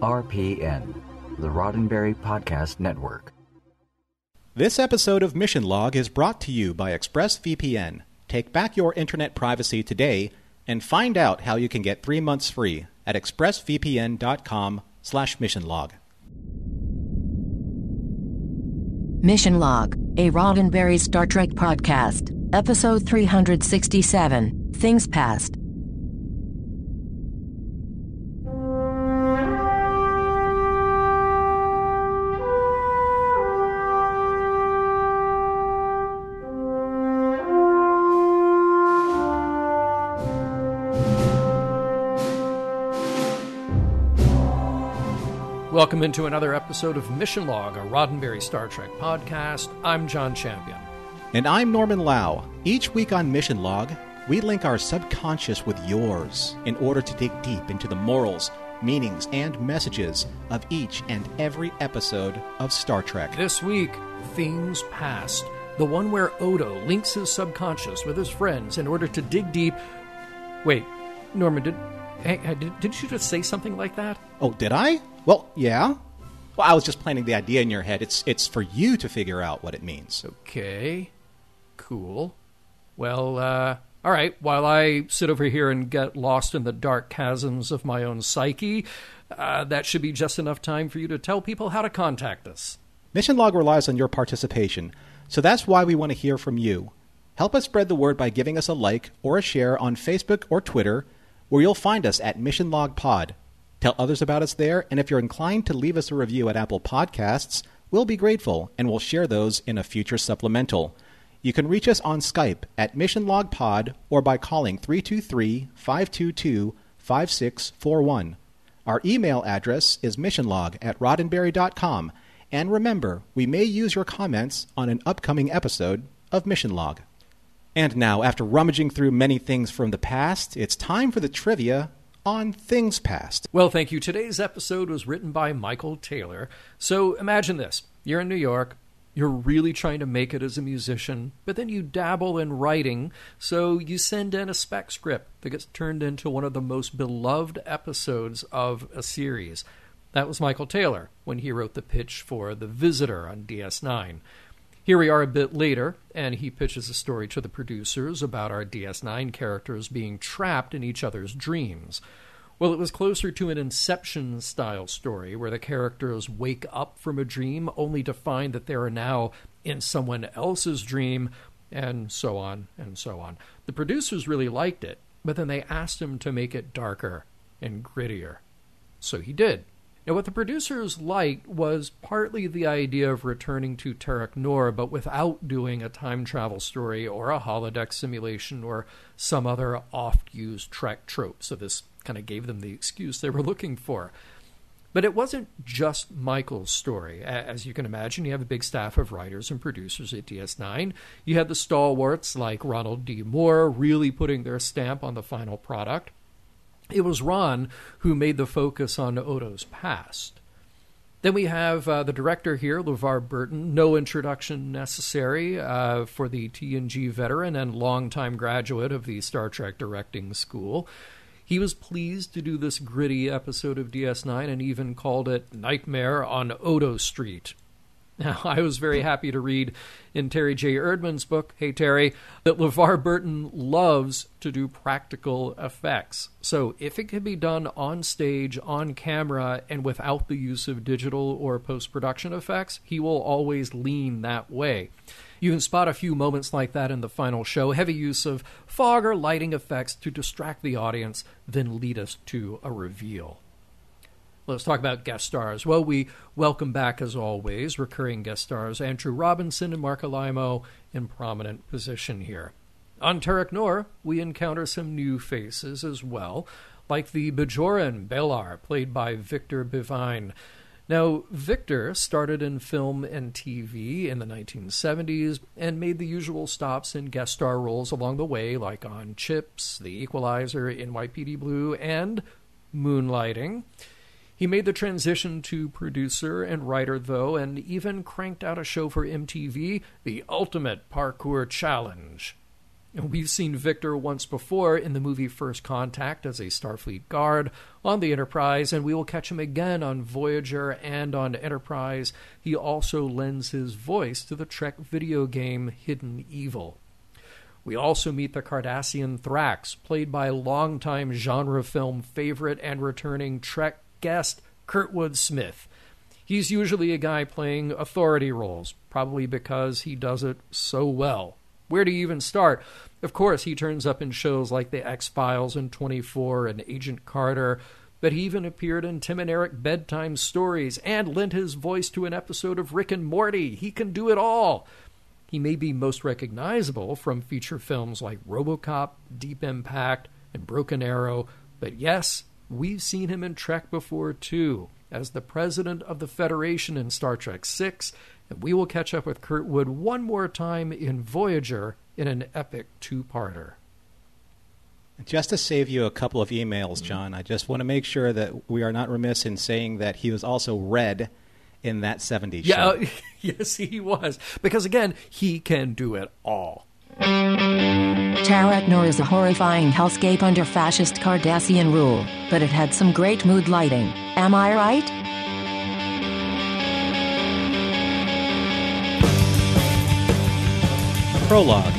RPN, the Roddenberry Podcast Network. This episode of Mission Log is brought to you by ExpressVPN. Take back your internet privacy today and find out how you can get 3 months free at expressvpn.com/missionlog. Mission Log, a Roddenberry Star Trek podcast, episode 367, Things Past. Welcome into another episode of Mission Log, a Roddenberry Star Trek podcast. I'm John Champion. And I'm Norman Lau. Each week on Mission Log, we link our subconscious with yours in order to dig deep into the morals, meanings, and messages of each and every episode of Star Trek. This week, Things Past, the one where Odo links his subconscious with his friends in order to dig deep. Wait, Norman, did you just say something like that? Oh, did I? Well, yeah. Well, I was just planting the idea in your head. It's for you to figure out what it means. Okay. Cool. Well, all right. While I sit over here and get lost in the dark chasms of my own psyche, that should be just enough time for you to tell people how to contact us. Mission Log relies on your participation, so that's why we want to hear from you. Help us spread the word by giving us a like or a share on Facebook or Twitter, where you'll find us at Mission Log Pod. Tell others about us there, and if you're inclined to leave us a review at Apple Podcasts, we'll be grateful, and we'll share those in a future supplemental. You can reach us on Skype at Mission Log Pod or by calling 323-522-5641. Our email address is missionlog@roddenberry.com, and remember, we may use your comments on an upcoming episode of Mission Log. And now, after rummaging through many things from the past, it's time for the trivia on Things Past. Well, thank you. Today's episode was written by Michael Taylor. So imagine this. You're in New York. You're really trying to make it as a musician, but then you dabble in writing, so you send in a spec script that gets turned into one of the most beloved episodes of a series. That was Michael Taylor when he wrote the pitch for The Visitor on DS9. Here we are a bit later, and he pitches a story to the producers about our DS9 characters being trapped in each other's dreams. Well, it was closer to an Inception-style story where the characters wake up from a dream only to find that they are now in someone else's dream, and so on and so on. The producers really liked it, but then they asked him to make it darker and grittier. So he did. Now, what the producers liked was partly the idea of returning to Terok Nor, but without doing a time travel story or a holodeck simulation or some other oft-used Trek trope. So this kind of gave them the excuse they were looking for. But it wasn't just Michael's story. As you can imagine, you have a big staff of writers and producers at DS9. You had the stalwarts like Ronald D. Moore really putting their stamp on the final product. It was Ron who made the focus on Odo's past. Then we have the director here, LeVar Burton. No introduction necessary for the TNG veteran and longtime graduate of the Star Trek directing school. He was pleased to do this gritty episode of DS9 and even called it Nightmare on Odo Street. Now, I was very happy to read in Terry J. Erdman's book, Hey Terry, that LeVar Burton loves to do practical effects. So if it can be done on stage, on camera, and without the use of digital or post-production effects, he will always lean that way. You can spot a few moments like that in the final show, heavy use of fog or lighting effects to distract the audience, then lead us to a reveal. Let's talk about guest stars. Well, we welcome back, as always, recurring guest stars Andrew Robinson and Mark Alaimo in prominent position here. On Terok Nor, we encounter some new faces as well, like the Bajoran Belar, played by Victor Bivine. Now, Victor started in film and TV in the 1970s and made the usual stops in guest star roles along the way, like on Chips, The Equalizer, NYPD Blue, and Moonlighting. He made the transition to producer and writer, though, and even cranked out a show for MTV, The Ultimate Parkour Challenge. We've seen Victor once before in the movie First Contact as a Starfleet guard on the Enterprise, and we will catch him again on Voyager and on Enterprise. He also lends his voice to the Trek video game Hidden Evil. We also meet the Cardassian Thrax, played by longtime genre film favorite and returning Trek guest Kurtwood Smith. He's usually a guy playing authority roles, probably because he does it so well. Where do you even start? Of course, he turns up in shows like The X-Files and 24 and Agent Carter, but he even appeared in Tim and Eric bedtime stories and lent his voice to an episode of Rick and Morty. He can do it all. He may be most recognizable from feature films like RoboCop, Deep Impact, and Broken Arrow, but yes, we've seen him in Trek before too, as the president of the Federation in Star Trek VI, and we will catch up with Kurtwood one more time in Voyager in an epic two-parter. Just to save you a couple of emails, John, I just want to make sure that we are not remiss in saying that he was also Red in that 70s show. Yes, he was. Because, again, he can do it all. Terok Nor is a horrifying hellscape under fascist Cardassian rule, but it had some great mood lighting. Am I right? Prologue.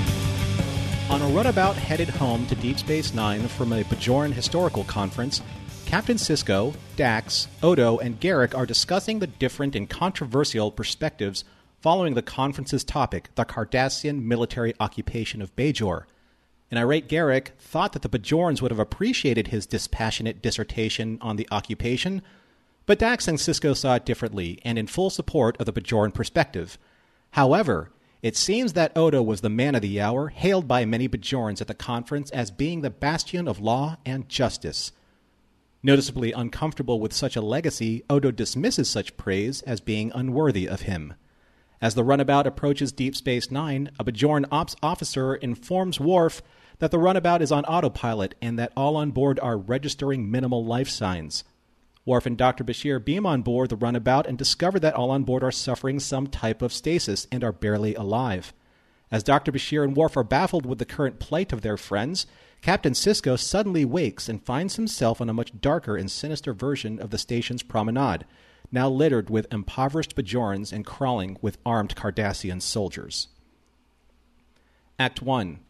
On a runabout headed home to Deep Space Nine from a Bajoran historical conference, Captain Sisko, Dax, Odo, and Garrick are discussing the different and controversial perspectives following the conference's topic, the Cardassian military occupation of Bajor. An irate Garrick thought that the Bajorans would have appreciated his dispassionate dissertation on the occupation, but Dax and Sisko saw it differently and in full support of the Bajoran perspective. However, it seems that Odo was the man of the hour, hailed by many Bajorans at the conference as being the bastion of law and justice. Noticeably uncomfortable with such a legacy, Odo dismisses such praise as being unworthy of him. As the runabout approaches Deep Space Nine, a Bajoran ops officer informs Worf that the runabout is on autopilot and that all on board are registering minimal life signs. Worf and Dr. Bashir beam on board the runabout and discover that all on board are suffering some type of stasis and are barely alive. As Dr. Bashir and Worf are baffled with the current plight of their friends, Captain Sisko suddenly wakes and finds himself on a much darker and sinister version of the station's promenade, now littered with impoverished Bajorans and crawling with armed Cardassian soldiers. Act 1.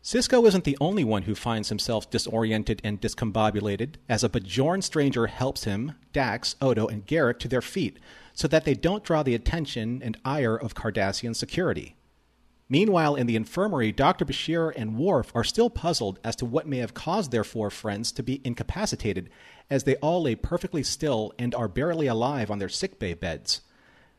Sisko isn't the only one who finds himself disoriented and discombobulated, as a Bajoran stranger helps him, Dax, Odo, and Garrick to their feet, so that they don't draw the attention and ire of Cardassian security. Meanwhile, in the infirmary, Dr. Bashir and Worf are still puzzled as to what may have caused their four friends to be incapacitated, as they all lay perfectly still and are barely alive on their sickbay beds.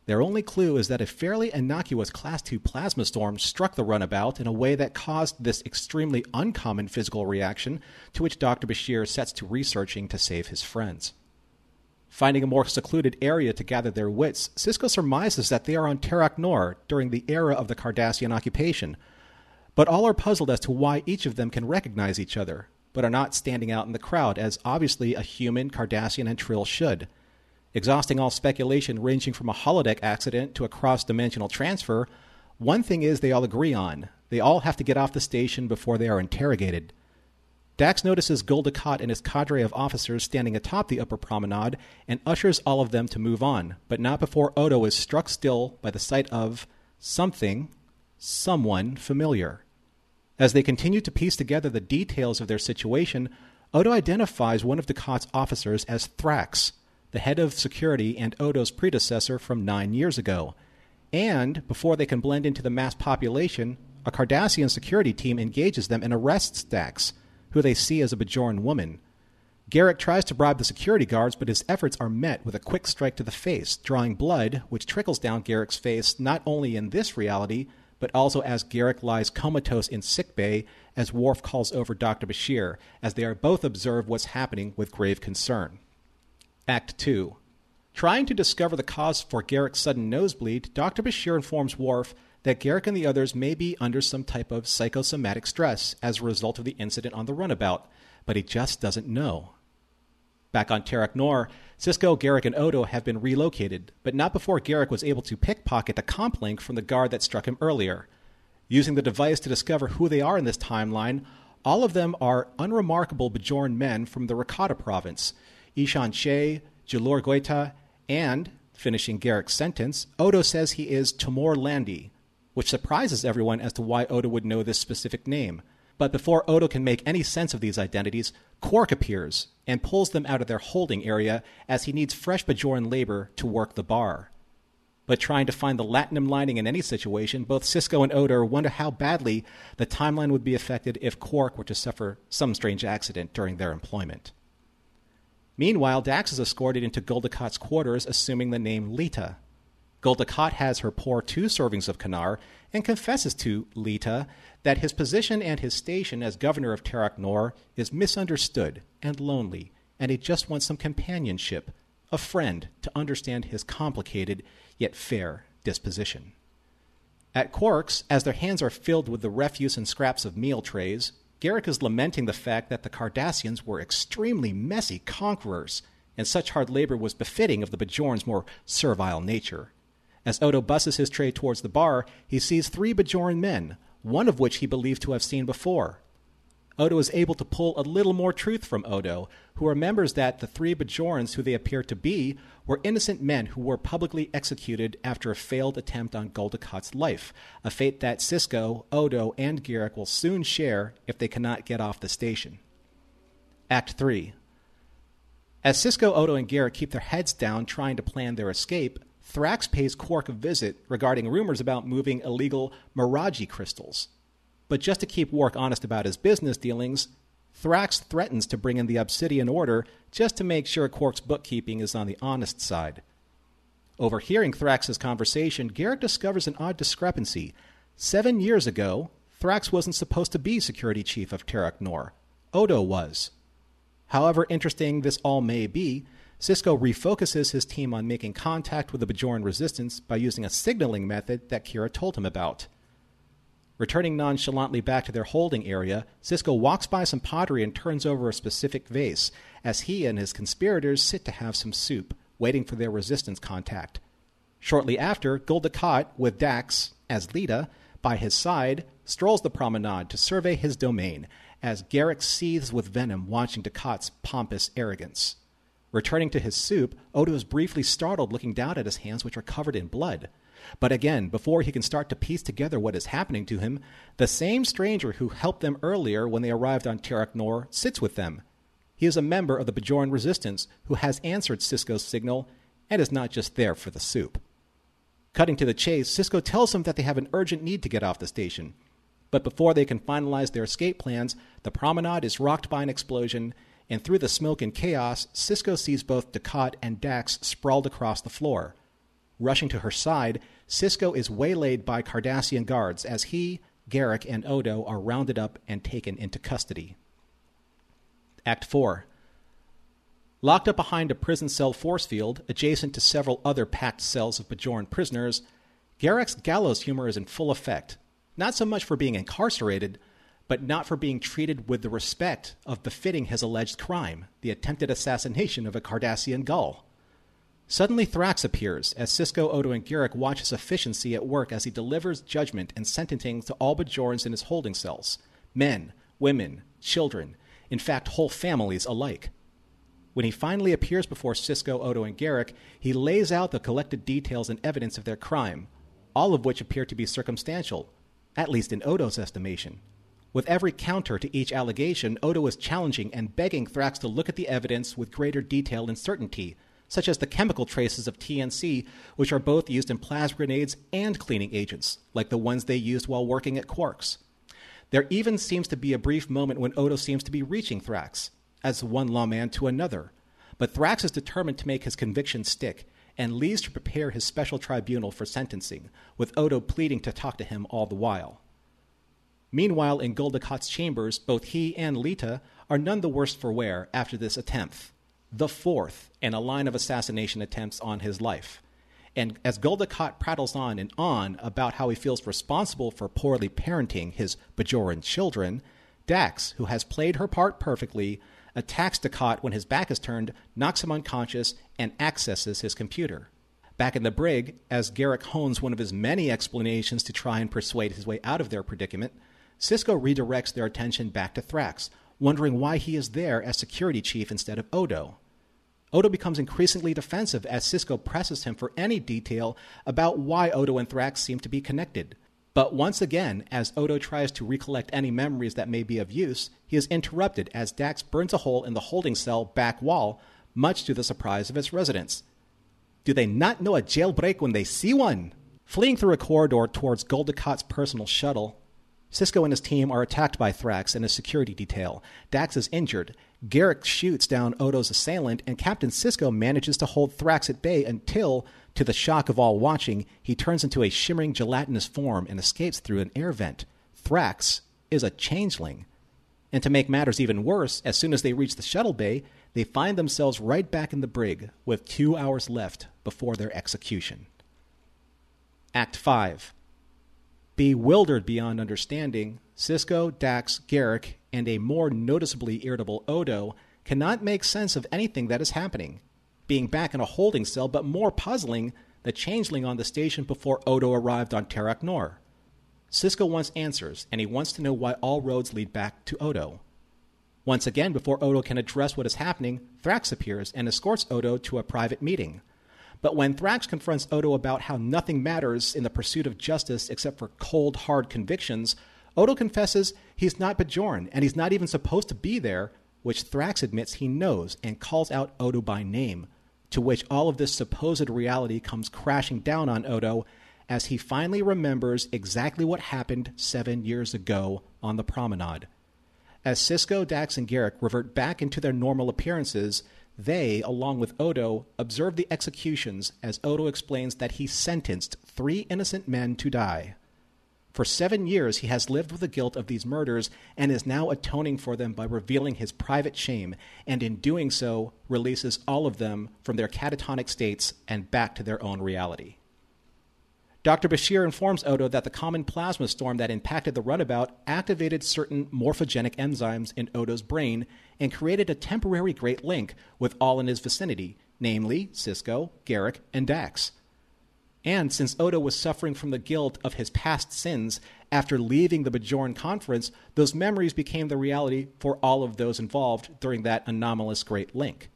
Their only clue is that a fairly innocuous Class II plasma storm struck the runabout in a way that caused this extremely uncommon physical reaction, to which Dr. Bashir sets to researching to save his friends. Finding a more secluded area to gather their wits, Sisko surmises that they are on Terok Nor during the era of the Cardassian occupation, but all are puzzled as to why each of them can recognize each other, but are not standing out in the crowd, as obviously a human, Cardassian, and Trill should. Exhausting all speculation ranging from a holodeck accident to a cross-dimensional transfer, one thing is they all agree on. They all have to get off the station before they are interrogated. Dax notices Gul Dukat and his cadre of officers standing atop the upper promenade and ushers all of them to move on, but not before Odo is struck still by the sight of someone familiar. As they continue to piece together the details of their situation, Odo identifies one of Dukat's officers as Thrax, the head of security and Odo's predecessor from 9 years ago. And, before they can blend into the mass population, a Cardassian security team engages them and arrests Dax, who they see as a Bajoran woman. Garrick tries to bribe the security guards, but his efforts are met with a quick strike to the face, drawing blood, which trickles down Garrick's face not only in this reality, but also as Garrick lies comatose in sickbay as Worf calls over Dr. Bashir, as they are both observe what's happening with grave concern. Act 2. Trying to discover the cause for Garrick's sudden nosebleed, Dr. Bashir informs Worf that Garrick and the others may be under some type of psychosomatic stress as a result of the incident on the runabout, but he just doesn't know. Back on Terok Nor, Sisko, Garrick, and Odo have been relocated, but not before Garrick was able to pickpocket the comp link from the guard that struck him earlier. Using the device to discover who they are in this timeline, all of them are unremarkable Bajoran men from the Rakata province, Ishan Che, Julor Goita, and, finishing Garrick's sentence, Odo says he is Timor Landi, which surprises everyone as to why Odo would know this specific name. But before Odo can make any sense of these identities, Quark appears and pulls them out of their holding area as he needs fresh Bajoran labor to work the bar. But trying to find the latinum lining in any situation, both Sisko and Odo wonder how badly the timeline would be affected if Quark were to suffer some strange accident during their employment. Meanwhile, Dax is escorted into Gul Dukat's quarters, assuming the name Lita. Gul Dukat has her pour 2 servings of Kanar and confesses to Lita that his position and his station as governor of Terok Nor is misunderstood and lonely, and he just wants some companionship, a friend to understand his complicated yet fair disposition. At Quark's, as their hands are filled with the refuse and scraps of meal trays, Garrick is lamenting the fact that the Cardassians were extremely messy conquerors, and such hard labor was befitting of the Bajorans' more servile nature. As Odo busses his tray towards the bar, he sees 3 Bajoran men, one of which he believed to have seen before. Odo is able to pull a little more truth from Odo, who remembers that the 3 Bajorans who they appear to be were innocent men who were publicly executed after a failed attempt on Gul Dukat's life, a fate that Sisko, Odo, and Garrick will soon share if they cannot get off the station. Act 3. As Sisko, Odo, and Garrick keep their heads down trying to plan their escape, Thrax pays Quark a visit regarding rumors about moving illegal Miraji crystals. But just to keep Quark honest about his business dealings, Thrax threatens to bring in the Obsidian Order just to make sure Quark's bookkeeping is on the honest side. Overhearing Thrax's conversation, Garrick discovers an odd discrepancy. 7 years ago, Thrax wasn't supposed to be security chief of Terok Nor. Odo was. However interesting this all may be, Sisko refocuses his team on making contact with the Bajoran resistance by using a signaling method that Kira told him about. Returning nonchalantly back to their holding area, Sisko walks by some pottery and turns over a specific vase, as he and his conspirators sit to have some soup, waiting for their resistance contact. Shortly after, Gul Dukat, with Dax, as Lita, by his side, strolls the promenade to survey his domain, as Garrick seethes with venom watching Dukat's pompous arrogance. Returning to his soup, Odo is briefly startled looking down at his hands, which are covered in blood. But again, before he can start to piece together what is happening to him, the same stranger who helped them earlier when they arrived on Terok Nor sits with them. He is a member of the Bajoran resistance who has answered Sisko's signal and is not just there for the soup. Cutting to the chase, Sisko tells him that they have an urgent need to get off the station. But before they can finalize their escape plans, the promenade is rocked by an explosion, and through the smoke and chaos, Sisko sees both Dukat and Dax sprawled across the floor. Rushing to her side, Sisko is waylaid by Cardassian guards as he, Garrick, and Odo are rounded up and taken into custody. Act 4. Locked up behind a prison cell force field, adjacent to several other packed cells of Bajoran prisoners, Garrick's gallows humor is in full effect, not so much for being incarcerated, but not for being treated with the respect of befitting his alleged crime, the attempted assassination of a Cardassian Gull. Suddenly Thrax appears as Sisko, Odo, and Garrick watch his efficiency at work as he delivers judgment and sentencing to all Bajorans in his holding cells, men, women, children, in fact whole families alike. When he finally appears before Sisko, Odo, and Garrick, he lays out the collected details and evidence of their crime, all of which appear to be circumstantial, at least in Odo's estimation. With every counter to each allegation, Odo is challenging and begging Thrax to look at the evidence with greater detail and certainty, such as the chemical traces of TNC, which are both used in plasma grenades and cleaning agents, like the ones they used while working at Quark's. There even seems to be a brief moment when Odo seems to be reaching Thrax, as one lawman to another. But Thrax is determined to make his conviction stick, and leaves to prepare his special tribunal for sentencing, with Odo pleading to talk to him all the while. Meanwhile, in Gul Dukat's chambers, both he and Lita are none the worse for wear after this attempt, the fourth in a line of assassination attempts on his life. And as Gul Dukat prattles on and on about how he feels responsible for poorly parenting his Bajoran children, Dax, who has played her part perfectly, attacks Dukat when his back is turned, knocks him unconscious, and accesses his computer. Back in the brig, as Garak hones one of his many explanations to try and persuade his way out of their predicament, Sisko redirects their attention back to Thrax, wondering why he is there as security chief instead of Odo. Odo becomes increasingly defensive as Sisko presses him for any detail about why Odo and Thrax seem to be connected. But once again, as Odo tries to recollect any memories that may be of use, he is interrupted as Dax burns a hole in the holding cell back wall, much to the surprise of its residents. Do they not know a jailbreak when they see one? Fleeing through a corridor towards Goldicott's personal shuttle, Sisko and his team are attacked by Thrax and his security detail. Dax is injured. Garak shoots down Odo's assailant, and Captain Sisko manages to hold Thrax at bay until, to the shock of all watching, he turns into a shimmering gelatinous form and escapes through an air vent. Thrax is a changeling. And to make matters even worse, as soon as they reach the shuttle bay, they find themselves right back in the brig, with 2 hours left before their execution. Act 5. Bewildered beyond understanding, Sisko, Dax, Garak, and a more noticeably irritable Odo cannot make sense of anything that is happening. Being back in a holding cell, but more puzzling, the changeling on the station before Odo arrived on Terok Nor. Sisko wants answers, and he wants to know why all roads lead back to Odo. Once again, before Odo can address what is happening, Thrax appears and escorts Odo to a private meeting. But when Thrax confronts Odo about how nothing matters in the pursuit of justice except for cold, hard convictions, Odo confesses he's not Bajoran and he's not even supposed to be there, which Thrax admits he knows and calls out Odo by name, to which all of this supposed reality comes crashing down on Odo as he finally remembers exactly what happened 7 years ago on the promenade. As Sisko, Dax, and Garak revert back into their normal appearances, they, along with Odo, observe the executions as Odo explains that he sentenced 3 innocent men to die. For 7 years, he has lived with the guilt of these murders and is now atoning for them by revealing his private shame, and in doing so, releases all of them from their catatonic states and back to their own reality. Dr. Bashir informs Odo that the common plasma storm that impacted the runabout activated certain morphogenic enzymes in Odo's brain and created a temporary great link with all in his vicinity, namely Sisko, Garak, and Dax. And since Odo was suffering from the guilt of his past sins, after leaving the Bajoran conference, those memories became the reality for all of those involved during that anomalous great link.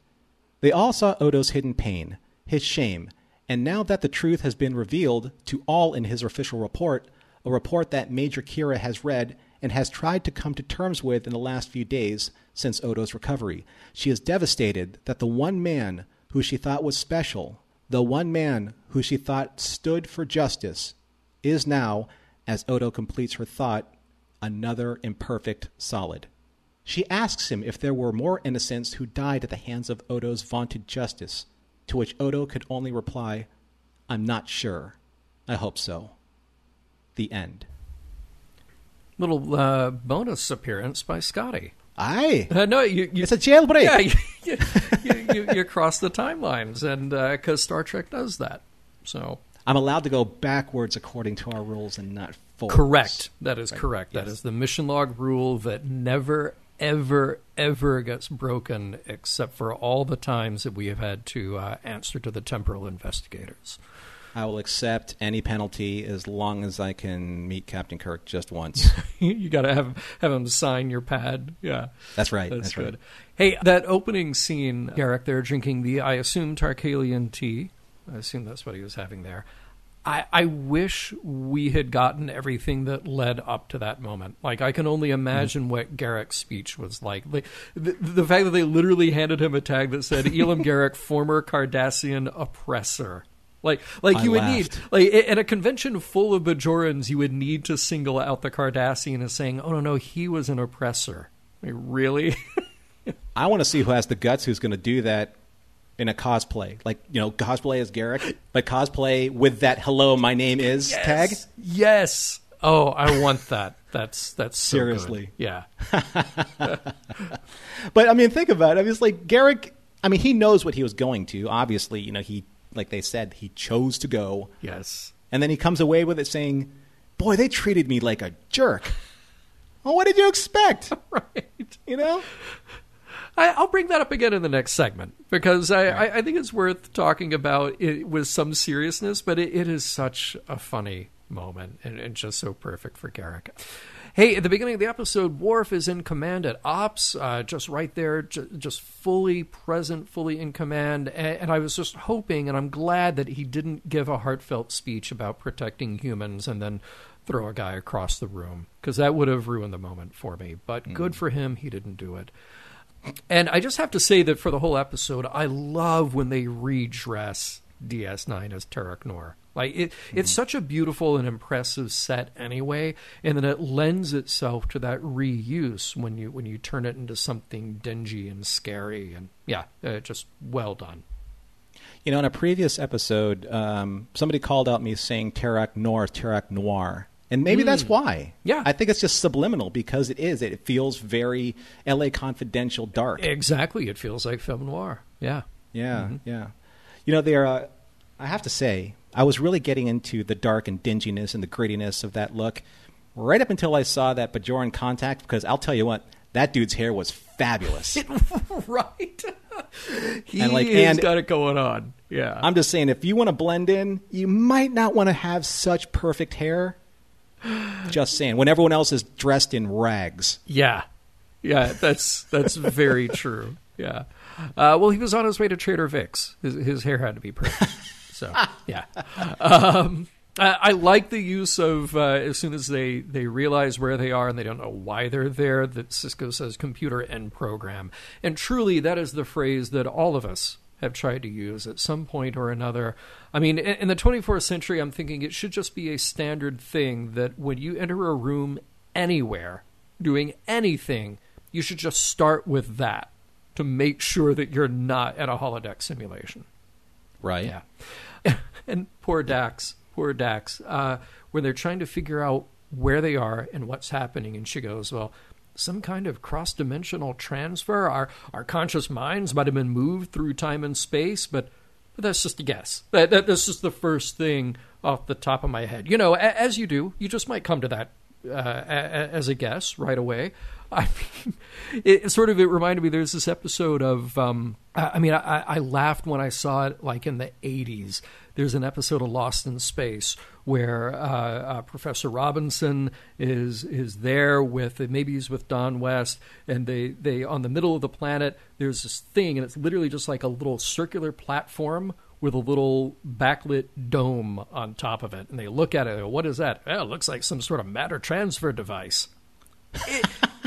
They all saw Odo's hidden pain, his shame, and now that the truth has been revealed to all in his official report, a report that Major Kira has read and has tried to come to terms with in the last few days since Odo's recovery, she is devastated that the one man who she thought was special, the one man who she thought stood for justice, is now, as Odo completes her thought, another imperfect solid. She asks him if there were more innocents who died at the hands of Odo's vaunted justice, to which Odo could only reply, "I'm not sure. I hope so." The end. Little bonus appearance by Scotty. Aye. No, it's a jailbreak. Yeah, you cross the timelines, and because Star Trek does that. So I'm allowed to go backwards according to our rules and not forwards. Correct. That is correct. Yes. That is the mission log rule that never, ever, ever gets broken, except for all the times that we have had to answer to the temporal investigators. I will accept any penalty as long as I can meet Captain Kirk just once. You got to have him sign your pad. Yeah, that's right. That's good. Right. Hey, that opening scene, Garak, they're drinking the, I assume, Tarkalian tea. I assume that's what he was having there. I wish we had gotten everything that led up to that moment. Like, I can only imagine what Garak's speech was like. The fact that they literally handed him a tag that said, Elam Garak, former Cardassian oppressor. Like you would need, like, in a convention full of Bajorans, you would need to single out the Cardassian as saying, oh, no, he was an oppressor. Like, really? I want to see who has the guts who's going to do that in a cosplay. Like, cosplay as Garak, but cosplay with that "hello, my name is" tag. Yes. Oh, I want that. That's so seriously. Good. Yeah. But I mean, think about it. I mean, it's like Garak. I mean, he knows what he was going to. Obviously, he, like they said, he chose to go. Yes. And then he comes away with it saying, "Boy, they treated me like a jerk." Well, what did you expect? Right. I'll bring that up again in the next segment because I think it's worth talking about it with some seriousness, but it is such a funny moment and just so perfect for Garak. Hey, at the beginning of the episode, Worf is in command at Ops, just right there, just fully present, fully in command. And I was just hoping, and I'm glad that he didn't give a heartfelt speech about protecting humans and then throw a guy across the room, because that would have ruined the moment for me. But good for him, he didn't do it. And I just have to say that for the whole episode, I love when they redress DS9 as Terok Nor. Like it's such a beautiful and impressive set anyway, and then it lends itself to that reuse when you turn it into something dingy and scary, and just well done. You know, in a previous episode, somebody called out me saying Terok Nor is Terok Noir. And maybe that's why. Yeah. I think it's just subliminal because it is. It feels very L.A. Confidential dark. Exactly. It feels like film noir. Yeah. Yeah, yeah. You know, I have to say, I was really getting into the dark and dinginess and the grittiness of that look right up until I saw that Bajoran contact, because I'll tell you what, that dude's hair was fabulous. Right. He's got it going on. Yeah. I'm just saying, if you want to blend in, you might not want to have such perfect hair. Just saying, when everyone else is dressed in rags. Yeah, that's very true. Yeah. Well, he was on his way to Trader Vic's. His hair had to be perfect. So yeah. I like the use of as soon as they realize where they are and they don't know why they're there, that Sisko says computer end program, and truly that is the phrase that all of us have tried to use at some point or another. I mean, in the 24th century, I'm thinking it should just be a standard thing that when you enter a room anywhere, doing anything, you should just start with that to make sure that you're not at a holodeck simulation. Right. Yeah. And poor Dax, when they're trying to figure out where they are and what's happening, and she goes, well, some kind of cross-dimensional transfer. Our conscious minds might have been moved through time and space, but that's just a guess. That's just the first thing off the top of my head. You know, as you do, you just might come to that as a guess right away. I mean, it reminded me, there's this episode of, I laughed when I saw it like in the 80s. There's an episode of Lost in Space where Professor Robinson is there with, maybe he's with Don West, and they on the middle of the planet, there's this thing, and it's literally just like a little circular platform with a little backlit dome on top of it. And they look at it and go, what is that? Well, it looks like some sort of matter transfer device.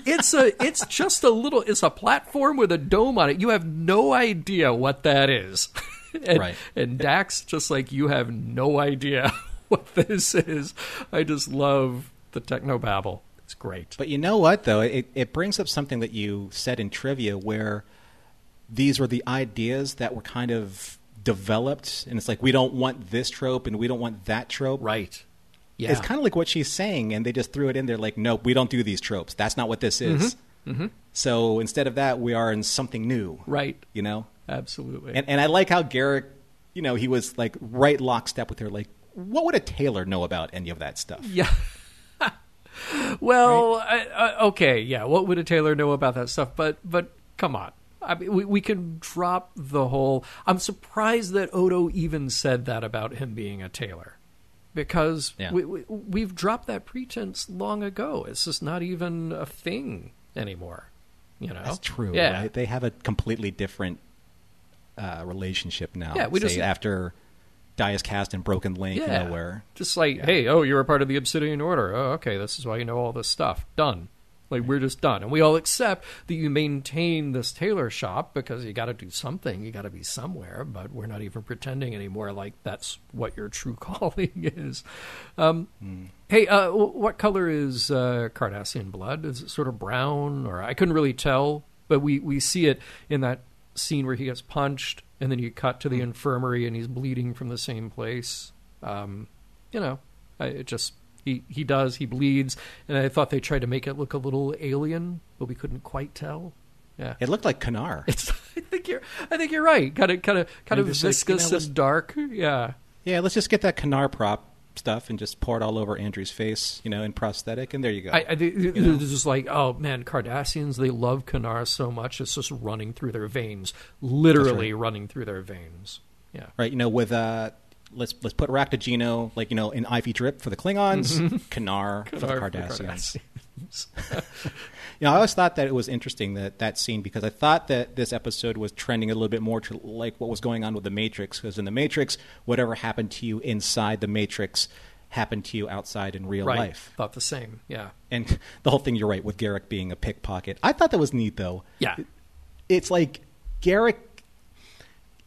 It's a platform with a dome on it. You have no idea what that is. And Dax, just like, you have no idea what this is. I just love the technobabble. It's great. But you know what, though? It brings up something that you said in trivia, where these were the ideas that were kind of developed, and it's like, we don't want this trope and we don't want that trope. Right. Yeah. It's kind of like what she's saying, and they just threw it in there like, nope, we don't do these tropes. That's not what this is. Mm-hmm. So instead of that, we are in something new. Right. You know? Absolutely. And I like how Garak, you know, he was like right lockstep with her. Like, what would a tailor know about any of that stuff? Yeah. Well, right? Okay, yeah. What would a tailor know about that stuff? But come on. I mean, we can drop the whole... I'm surprised that Odo even said that about him being a tailor. Because we've dropped that pretense long ago. It's just not even a thing anymore. You know? That's true, right? They have a completely different relationship now. Yeah, after Dias Cast and Broken Link, you know, where... Just like, hey, you're a part of the Obsidian Order. Oh, okay, this is why you know all this stuff. Done. Like, we're just done. And we all accept that you maintain this tailor shop because you got to do something. You got to be somewhere. But we're not even pretending anymore like that's what your true calling is. Hey, what color is Cardassian blood? Is it sort of brown? Or I couldn't really tell. But we see it in that scene where he gets punched. And then you cut to the infirmary and he's bleeding from the same place. You know, it just... He bleeds, and I thought they tried to make it look a little alien, but we couldn't quite tell. Yeah, it looked like Kanar. I think you're right. Kind of viscous and dark. Yeah. Yeah. Let's just get that Kanar prop stuff and just pour it all over Andrew's face, in prosthetic, and there you go. It's just like, oh man, Cardassians, they love Kanar so much, it's just running through their veins, literally running through their veins. Yeah, right. With let's put Rakta-Gino, in IV drip for the Klingons, Kanar for the Cardassians. I always thought that it was interesting that scene, because I thought that this episode was trending a little bit more to like what was going on with the Matrix, because in the Matrix, whatever happened to you inside the Matrix happened to you outside in real life. Thought the same, yeah. And the whole thing, you're right, with Garrick being a pickpocket. I thought that was neat, though. Yeah. It's like Garrick,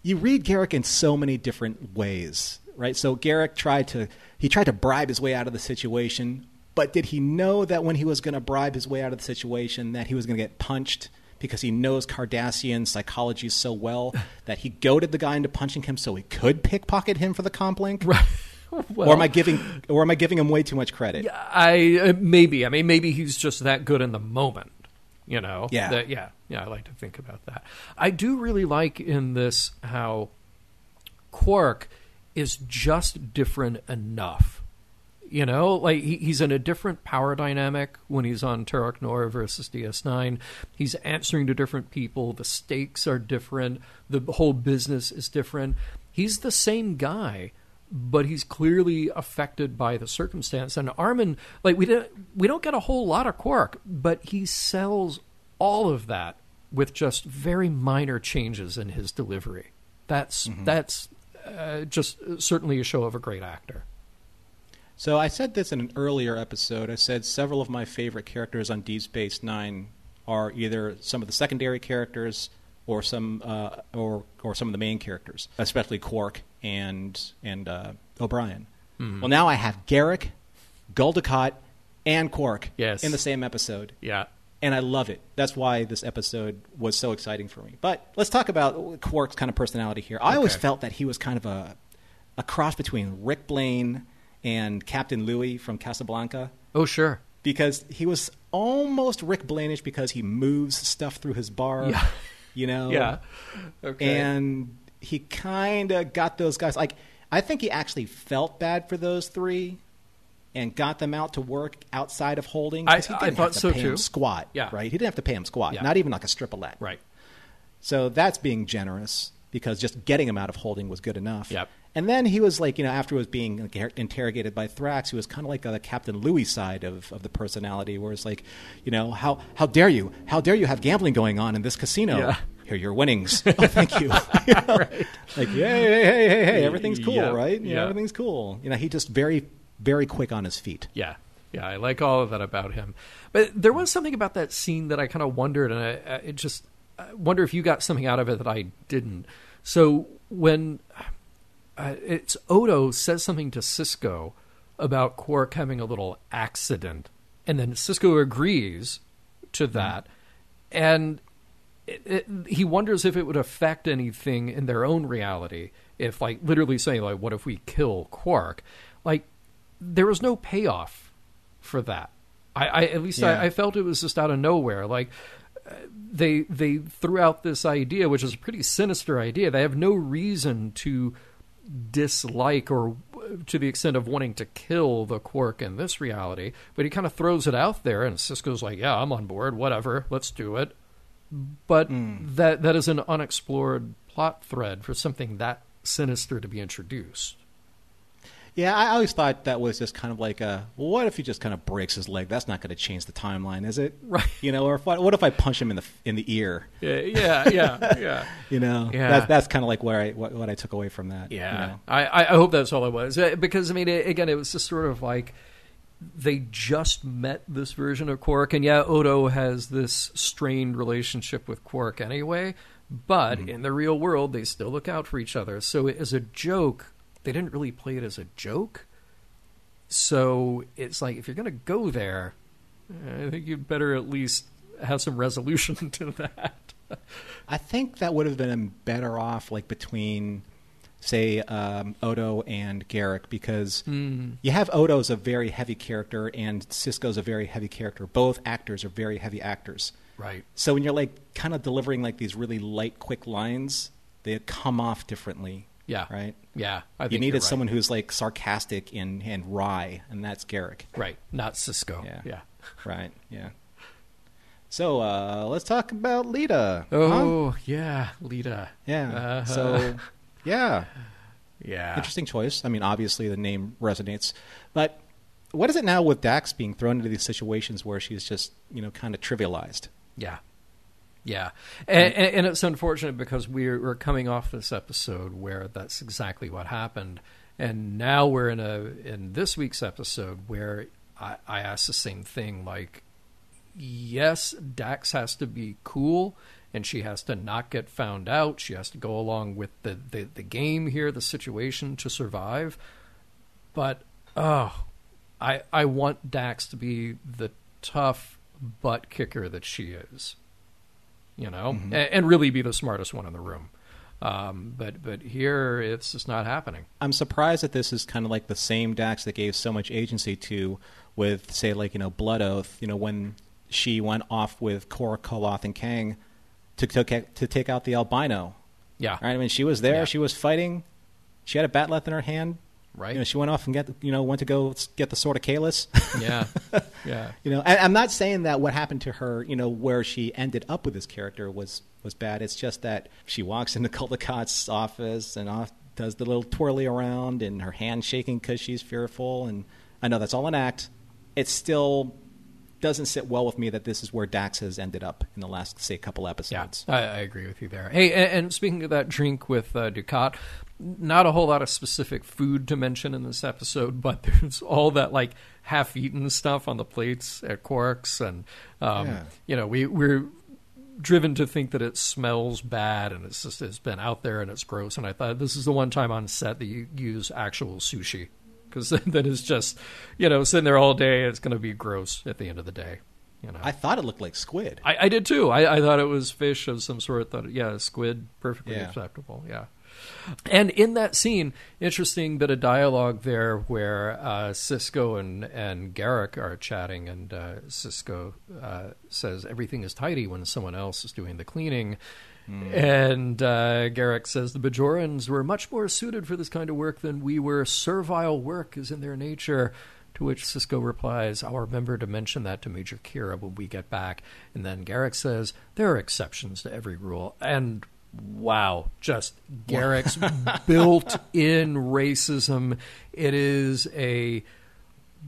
you read Garrick in so many different ways, right? So Garrick tried to bribe his way out of the situation. But did he know that when he was going to bribe his way out of the situation that he was going to get punched, because he knows Cardassian psychology so well that he goaded the guy into punching him so he could pickpocket him for the comp link? Right. Well, or am I giving him way too much credit? Yeah, maybe. I mean, maybe he's just that good in the moment. Yeah. Yeah. I like to think about that. I do really like in this how Quark is just different enough. He's in a different power dynamic when he's on Terok Nor versus DS9. He's answering to different people. The stakes are different. The whole business is different. He's the same guy, but he's clearly affected by the circumstance. And Armin, we don't get a whole lot of Quark, but he sells all of that with just very minor changes in his delivery. That's just certainly a show of a great actor. So I said this in an earlier episode. I said several of my favorite characters on Deep Space Nine are either some of the secondary characters or some of the main characters, especially Quark and O'Brien. Mm-hmm. Well, now I have Garrick, Gul Dukat, and Quark in the same episode. Yeah. And I love it. That's why this episode was so exciting for me. But let's talk about Quark's kind of personality here. I always felt that he was kind of a cross between Rick Blaine and Captain Louis from Casablanca. Oh, sure. Because he was almost Rick Blaine-ish because he moves stuff through his bar, Yeah. Okay. And he kind of got those guys. I think he actually felt bad for those three and got them out to work outside of holding. I he didn't thought have to so pay too. Him squat, right? He didn't have to pay him squat, not even like a strip-a-let. Right. So that's being generous, because just getting him out of holding was good enough. Yep. And then he was after he was being interrogated by Thrax, he was kind of like the Captain Louis side of the personality, where it's how dare you? How dare you have gambling going on in this casino? Yeah. Here are your winnings. Oh, thank you. Right. Hey, everything's cool, right? Everything's cool. He just very, very quick on his feet. Yeah. Yeah, I like all of that about him. But there was something about that scene that I kind of wondered, and I wonder if you got something out of it that I didn't. So when it's Odo says something to Sisko about Quark having a little accident, and then Sisko agrees to that, and he wonders if it would affect anything in their own reality, if literally saying what if we kill Quark? There was no payoff for that. I felt it was just out of nowhere. They threw out this idea, which is a pretty sinister idea. They have no reason to dislike or to the extent of wanting to kill the Quark in this reality, but he kind of throws it out there, and Sisko's like, yeah, I'm on board, whatever, let's do it. But that is an unexplored plot thread for something that sinister to be introduced. Yeah, I always thought that was just kind of what if he just kind of breaks his leg? That's not going to change the timeline, is it? Right. Or what if I punch him in the ear? Yeah. That's kind of what I took away from that. Yeah. I hope that's all it was. Because, again, it was just sort of they just met this version of Quark, and Odo has this strained relationship with Quark anyway, but in the real world, they still look out for each other. So as a joke, they didn't really play it as a joke. So it's if you're going to go there, I think you'd better at least have some resolution to that. I think that would have been better off between, say, Odo and Garrick, because you have Odo's a very heavy character and Sisko's a very heavy character. Both actors are very heavy actors. Right. So when you're kind of delivering these really light, quick lines, they come off differently. Yeah. Right? Yeah. I think you needed you're right. someone who's like sarcastic and wry, and that's Garrick. Right. Not Cisco. Yeah. Right. Yeah. So let's talk about Lita. Oh, yeah. Lita. Yeah. So, yeah. Yeah. Interesting choice. I mean, obviously the name resonates. But what is it now with Dax being thrown into these situations where she's just, kind of trivialized? Yeah. Yeah. And it's unfortunate because we're coming off this episode where that's exactly what happened. And now we're in this week's episode where I asked the same thing. Like, yes, Dax has to be cool and she has to not get found out. She has to go along with the game here, the situation to survive. But, I want Dax to be the tough butt kicker that she is, and really be the smartest one in the room. But here it's just not happening. I'm surprised that this is kind of like the same Dax that gave so much agency to with, say, like, Blood Oath, when she went off with Korra, Koloth, and Kang to take out the albino. Yeah. Right? I mean, she was there. Yeah. She was fighting. She had a bat'leth in her hand. Right. She went off and went to go get the sword of Kalis. Yeah. Yeah. I'm not saying that what happened to her, where she ended up with this character was bad. It's just that she walks into Kuldakott's office and does the little twirly around and her hand shaking because she's fearful. And I know that's all an act. It still doesn't sit well with me that this is where Dax has ended up in the last, say, couple episodes. Yeah, I agree with you there. Hey, and speaking of that drink with Dukat, not a whole lot of specific food to mention in this episode, but there's all that like half-eaten stuff on the plates at Quark's, and we're driven to think that it smells bad and it's been out there and it's gross. And I thought this is the one time on set that you use actual sushi, because that is just sitting there all day. It's going to be gross at the end of the day. I thought it looked like squid. I did too. I thought it was fish of some sort. Squid, perfectly acceptable. Yeah. And in that scene, interesting bit of dialogue there where Cisco and Garrick are chatting, and Cisco says everything is tidy when someone else is doing the cleaning. And Garrick says the Bajorans were much more suited for this kind of work than we were. Servile work is in their nature. To which Cisco replies, I'll remember to mention that to Major Kira when we get back. And then Garrick says, there are exceptions to every rule. And wow, just Garrick's built-in racism. It is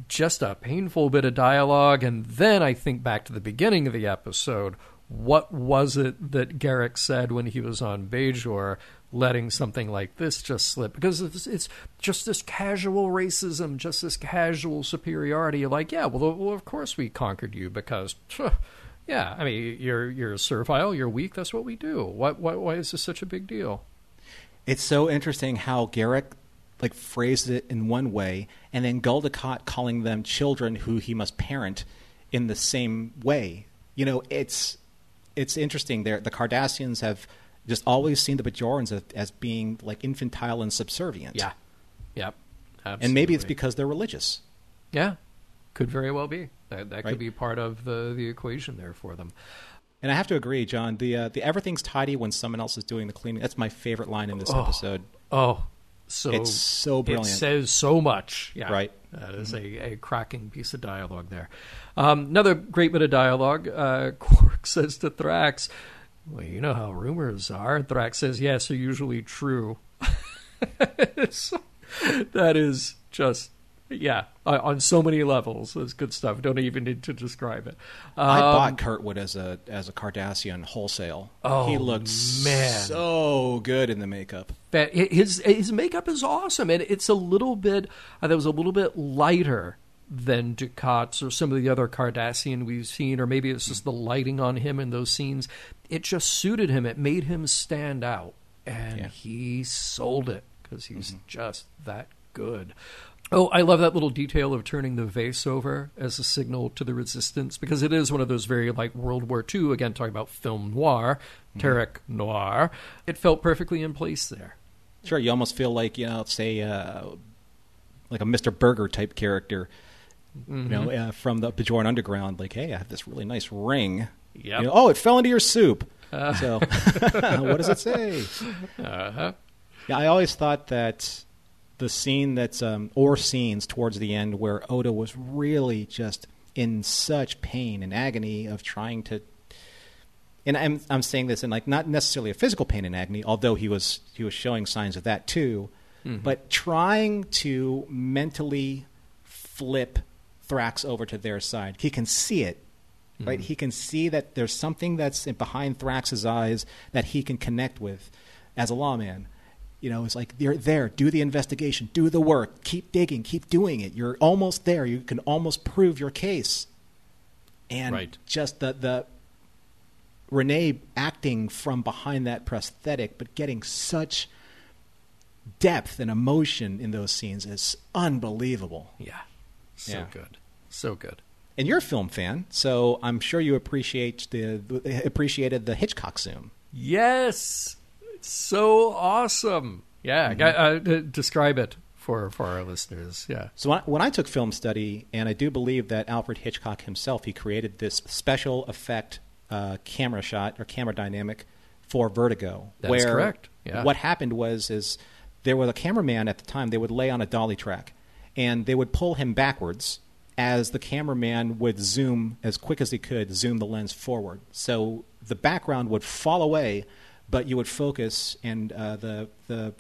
just a painful bit of dialogue. And then I think back to the beginning of the episode. What was it that Garrick said when he was on Bajor, letting something like this just slip? Because it's just this casual racism, just this casual superiority. You're like, well, of course we conquered you because, I mean, you're servile, you're weak. That's what we do. Why is this such a big deal? It's so interesting how Garrick phrased it in one way, and then Gul Dukat calling them children who he must parent in the same way. It's interesting. The Cardassians have just always seen the Bajorans as being infantile and subservient. Yeah. Yep. Absolutely. And maybe it's because they're religious. Yeah. Could very well be. That right? could be part of the equation there for them. And I have to agree, John, the everything's tidy when someone else is doing the cleaning. That's my favorite line in this episode. It's so brilliant. It says so much. Yeah. Right. That is a cracking piece of dialogue there. Another great bit of dialogue. Quark says to Thrax, well, you know how rumors are. Thrax says, yes, they're usually true. That is just, on so many levels. It's good stuff. Don't even need to describe it. I bought Kurtwood as a Cardassian wholesale. Oh, he looked so good in the makeup. His makeup is awesome, and it's a little bit. That was a little bit lighter than Dukat's or some of the other Cardassian we've seen, or maybe it's just the lighting on him in those scenes. It just suited him. It made him stand out, and he sold it because he's just that good. Oh, I love that little detail of turning the vase over as a signal to the resistance, because it is one of those very World War II, again, talking about film noir, Terok Nor. It felt perfectly in place there. Sure, you almost feel like, say, like a Mr. Burger type character, from the Bajoran Underground, hey, I have this really nice ring. Yep. It fell into your soup. So, what does it say? Yeah, I always thought that the scene that's or scenes towards the end where Odo was really just in such pain and agony of trying to, and I'm saying this in like not necessarily a physical pain and agony, although he was showing signs of that too, but trying to mentally flip Thrax over to their side. He can see it, right? He can see that there's something that's behind Thrax's eyes that he can connect with as a lawman. You know, it's like, you're there, do the investigation, do the work, keep digging, keep doing it. You're almost there. You can almost prove your case. And just the Renee acting from behind that prosthetic, but getting such depth and emotion in those scenes is unbelievable. Yeah. So good. So good. And you're a film fan, so I'm sure you appreciated the Hitchcock zoom. Yes. So awesome. Yeah, describe it for our listeners. Yeah. So when I took film study, and I do believe that Alfred Hitchcock himself, he created this special effect camera shot or camera dynamic for Vertigo. That's correct. Yeah. What happened is there was a cameraman at the time. They would lay on a dolly track, and they would pull him backwards as the cameraman would zoom as quick as he could, zoom the lens forward. So the background would fall away, but you would focus, and the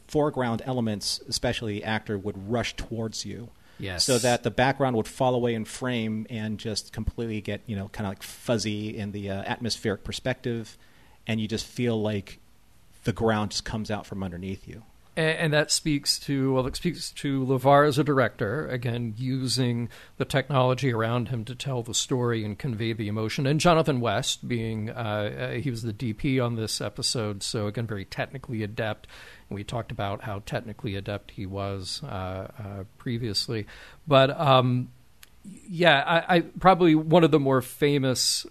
foreground elements, especially the actor, would rush towards you. Yes. So that the background would fall away in frame and just completely get, kind of like fuzzy in the atmospheric perspective, and you just feel like the ground just comes out from underneath you. And that speaks to LeVar as a director, again, using the technology around him to tell the story and convey the emotion. And Jonathan West being, he was the DP on this episode, so again, very technically adept. And we talked about how technically adept he was previously. But I probably one of the more famous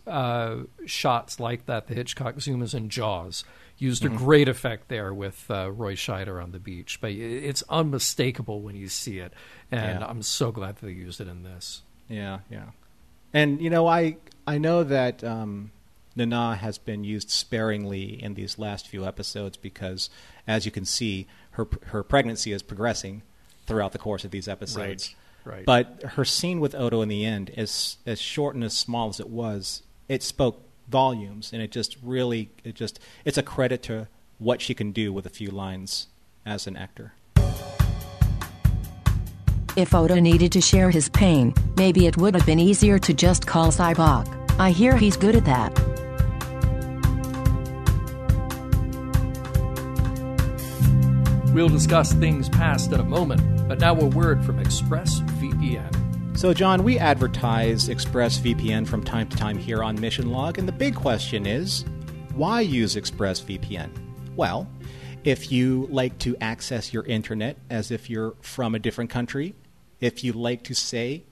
shots like that, the Hitchcock zoom, is in Jaws. Used a great effect there with Roy Scheider on the beach. But it's unmistakable when you see it. And I'm so glad that they used it in this. Yeah, yeah. And, I know that Nana has been used sparingly in these last few episodes because, as you can see, her pregnancy is progressing throughout the course of these episodes. Right. But her scene with Odo in the end, as short and as small as it was, it spoke volumes, and it's a credit to what she can do with a few lines as an actor. If Odo needed to share his pain, maybe it would have been easier to just call Sybok. I hear he's good at that. We'll discuss things past in a moment, but now a word from ExpressVPN. So, John, we advertise ExpressVPN from time to time here on Mission Log, and the big question is, why use ExpressVPN? Well, if you like to access your internet as if you're from a different country, if you like to, say,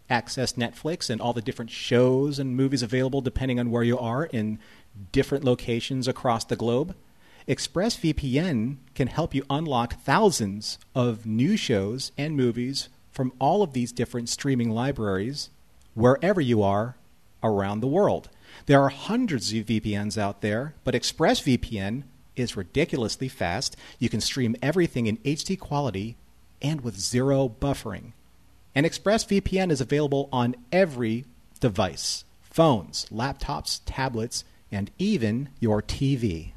access Netflix and all the different shows and movies available depending on where you are in different locations across the globe, ExpressVPN can help you unlock thousands of new shows and movies from all of these different streaming libraries wherever you are around the world. There are hundreds of VPNs out there, but ExpressVPN is ridiculously fast. You can stream everything in HD quality and with zero buffering. And ExpressVPN is available on every device: phones, laptops, tablets, and even your TV.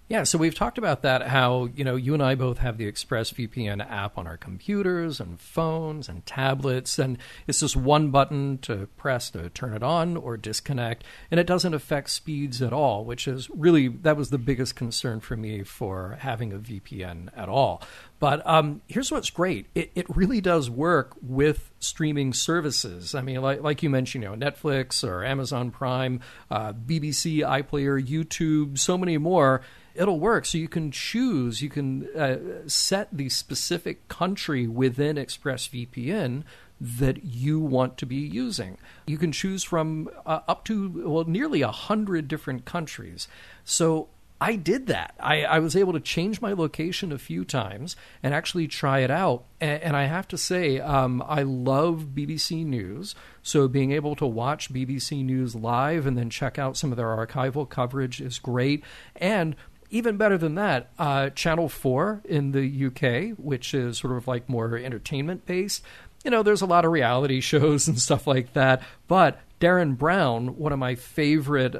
Yeah, so we've talked about that, how, you and I both have the ExpressVPN app on our computers and phones and tablets, and it's just one button to press to turn it on or disconnect, and it doesn't affect speeds at all, which is really, that was the biggest concern for me for having a VPN at all. But here's what's great. It really does work with streaming services. I mean, like you mentioned, Netflix or Amazon Prime, BBC, iPlayer, YouTube, so many more. It'll work. So you can choose, you can set the specific country within ExpressVPN that you want to be using. You can choose from up to, nearly 100 different countries. So I did that. I was able to change my location a few times and actually try it out. And I have to say, I love BBC News. So being able to watch BBC News live and then check out some of their archival coverage is great. And even better than that, Channel 4 in the UK, which is sort of like more entertainment-based, there's a lot of reality shows and stuff like that, but Darren Brown, one of my favorite,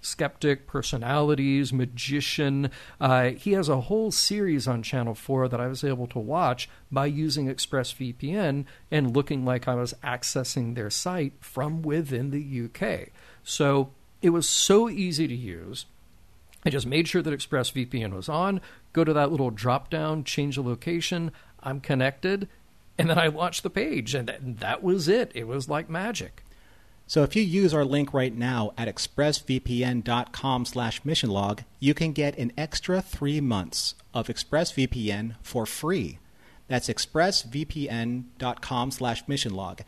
skeptic personalities, magician, he has a whole series on Channel 4 that I was able to watch by using ExpressVPN and looking like I was accessing their site from within the UK. So it was so easy to use. I just made sure that ExpressVPN was on, go to that little drop-down, change the location, I'm connected, and then I launched the page, and that was it. It was like magic. So if you use our link right now at expressvpn.com/missionlog, you can get an extra 3 months of ExpressVPN for free. That's expressvpn.com/missionlog.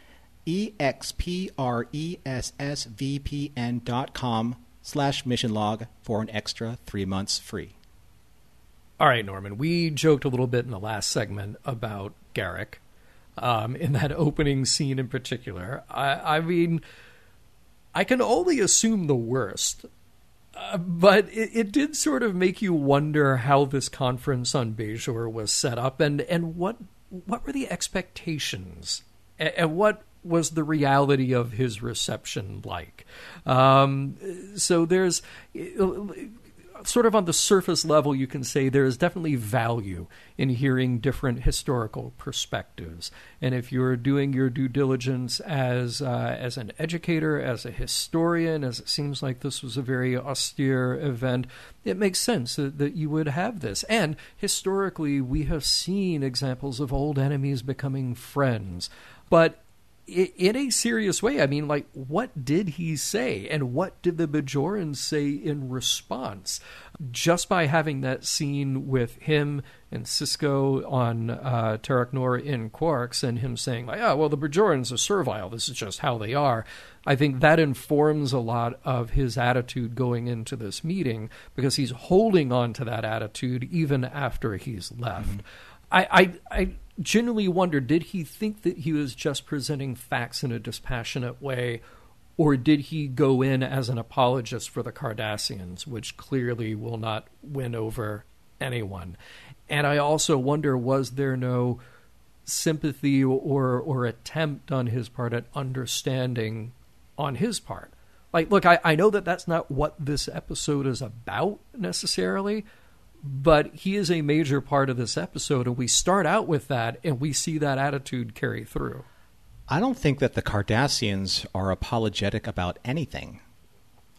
expressvpn.com/missionlog for an extra 3 months free. All right, Norman, we joked a little bit in the last segment about Garrick, in that opening scene in particular. I mean, I can only assume the worst, but it did sort of make you wonder how this conference on Bajor was set up, and what were the expectations, and what was the reality of his reception like. So there's sort of on the surface level, you can say there is definitely value in hearing different historical perspectives. And if you're doing your due diligence as an educator, as a historian, as it seems like this was a very austere event, it makes sense that you would have this. And historically, we have seen examples of old enemies becoming friends. But in a serious way, I mean, like, what did he say? And what did the Bajorans say in response? Just by having that scene with him and Cisco on Terok Nor in Quarks, and him saying, like, oh, well, the Bajorans are servile. This is just how they are. I think that informs a lot of his attitude going into this meeting, because he's holding on to that attitude even after he's left. I genuinely wonder, did he think that he was just presenting facts in a dispassionate way, or did he go in as an apologist for the Cardassians, which clearly will not win over anyone? And I also wonder, was there no sympathy or attempt on his part at understanding on his part? Like, look, I know that that's not what this episode is about necessarily, but he is a major part of this episode, and we start out with that, and we see that attitude carry through. I don't think that the Cardassians are apologetic about anything.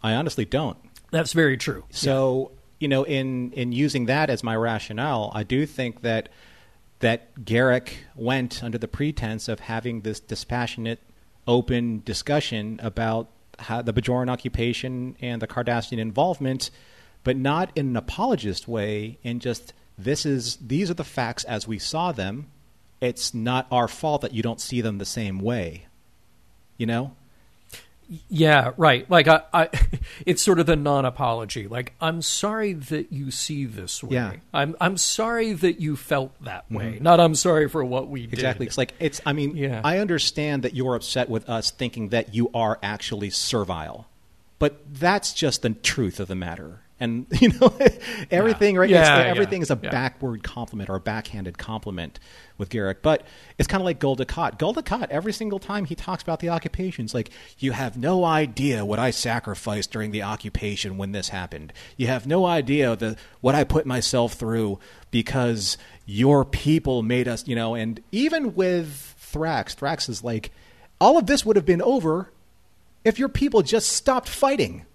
I honestly don't. That's very true. So, in using that as my rationale, I do think that Garrick went under the pretense of having this dispassionate, open discussion about how the Bajoran occupation and the Cardassian involvement, but not in an apologist way, in just, these are the facts as we saw them. It's not our fault that you don't see them the same way. Yeah, right. Like, I it's sort of the non-apology. Like, I'm sorry that you see this way. Yeah. I'm sorry that you felt that way. Not I'm sorry for what we did. Exactly. It's like, I understand that you're upset with us thinking that you are actually servile, but that's just the truth of the matter. And, everything, right? Everything is a backward compliment or a backhanded compliment with Garrick. But it's kind of like Gul Dukat. Gul Dukat, every single time he talks about the occupation, it's like, you have no idea what I sacrificed during the occupation when this happened. You have no idea what I put myself through because your people made us, and even with Thrax is like, all of this would have been over if your people just stopped fighting.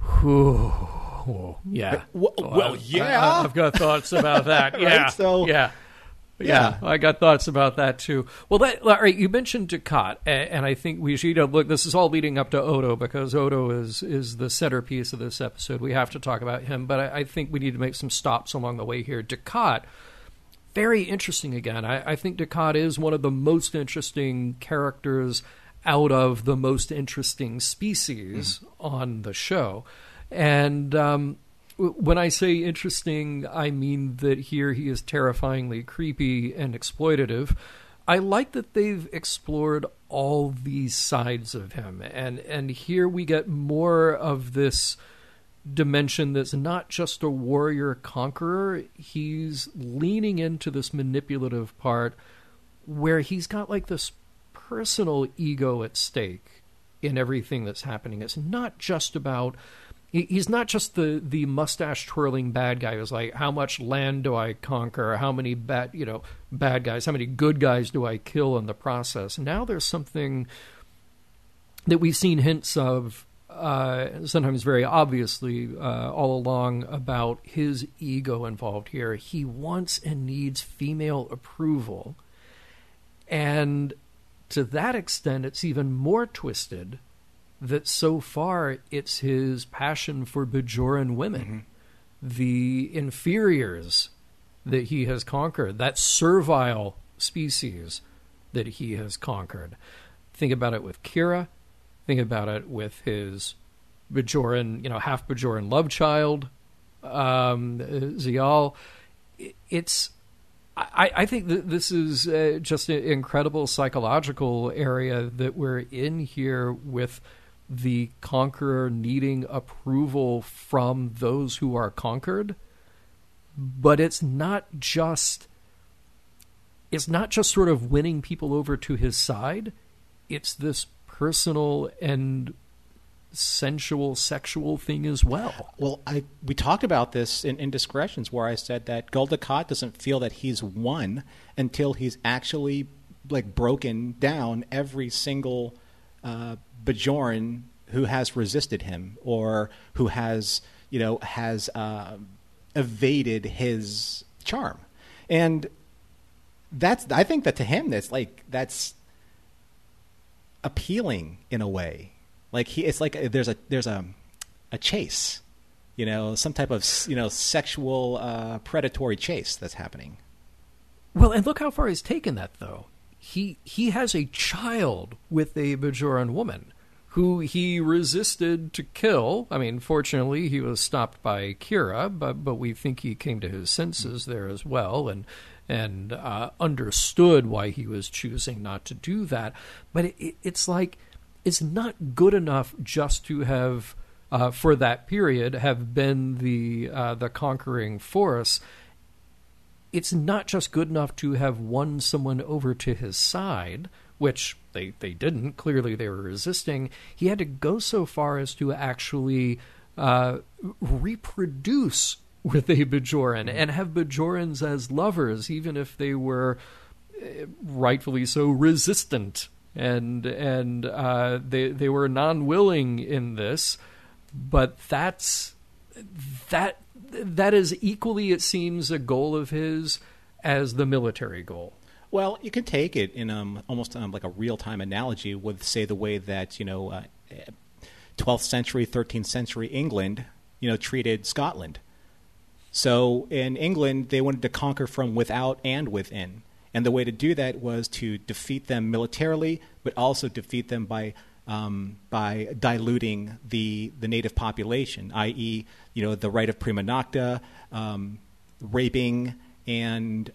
Oh, yeah. Well, yeah. I've got thoughts about that. Yeah. Right? So, yeah, I got thoughts about that too. Well, all right, you mentioned Dukat, and I think we should look. This is all leading up to Odo, because Odo is the centerpiece of this episode. We have to talk about him, but I think we need to make some stops along the way here. Dukat, very interesting again. I think Dukat is one of the most interesting characters out of the most interesting species on the show. And when I say interesting, I mean that here he is terrifyingly creepy and exploitative. I like that they've explored all these sides of him. And here we get more of this dimension that's not just a warrior conqueror. He's leaning into this manipulative part where he's got like this personal ego at stake in everything that's happening. It's not just about, he's not just the mustache twirling bad guy who's like, how much land do I conquer? How many bad guys, how many good guys do I kill in the process? Now there's something that we've seen hints of, sometimes very obviously, all along, about his ego involved here. He wants and needs female approval. And to that extent, it's even more twisted that so far it's his passion for Bajoran women, the inferiors that he has conquered, that servile species that he has conquered. Think about it with Kira. Think about it with his Bajoran, half Bajoran love child, Zial. I think that this is just an incredible psychological area that we're in here, with the conqueror needing approval from those who are conquered. But it's not just sort of winning people over to his side. It's this personal and sensual, sexual thing as well. Well, we talked about this in Indiscretions, where I said that Gul Dukat doesn't feel that he's won until he's actually broken down every single Bajoran who has resisted him, or who has evaded his charm. And I think that to him that's appealing in a way. It's like there's a chase, some type of sexual predatory chase that's happening. Well, and look how far he's taken that, though. He has a child with a Bajoran woman who he resisted to kill. I mean, fortunately, he was stopped by Kira, but we think he came to his senses there as well, and understood why he was choosing not to do that. But it's like, it's not good enough just to have, for that period, have been the conquering force. It's not just good enough to have won someone over to his side, which they didn't. Clearly they were resisting. He had to go so far as to actually reproduce with a Bajoran and have Bajorans as lovers, even if they were rightfully so resistant. And they were non-willing in this, but that is equally, it seems, a goal of his as the military goal. Well, you can take it in almost like a real-time analogy with, say, the way that 12th century, 13th century England treated Scotland. So in England, they wanted to conquer from without and within. And the way to do that was to defeat them militarily, but also defeat them by diluting the native population, i.e., the right of prima nocta, raping, and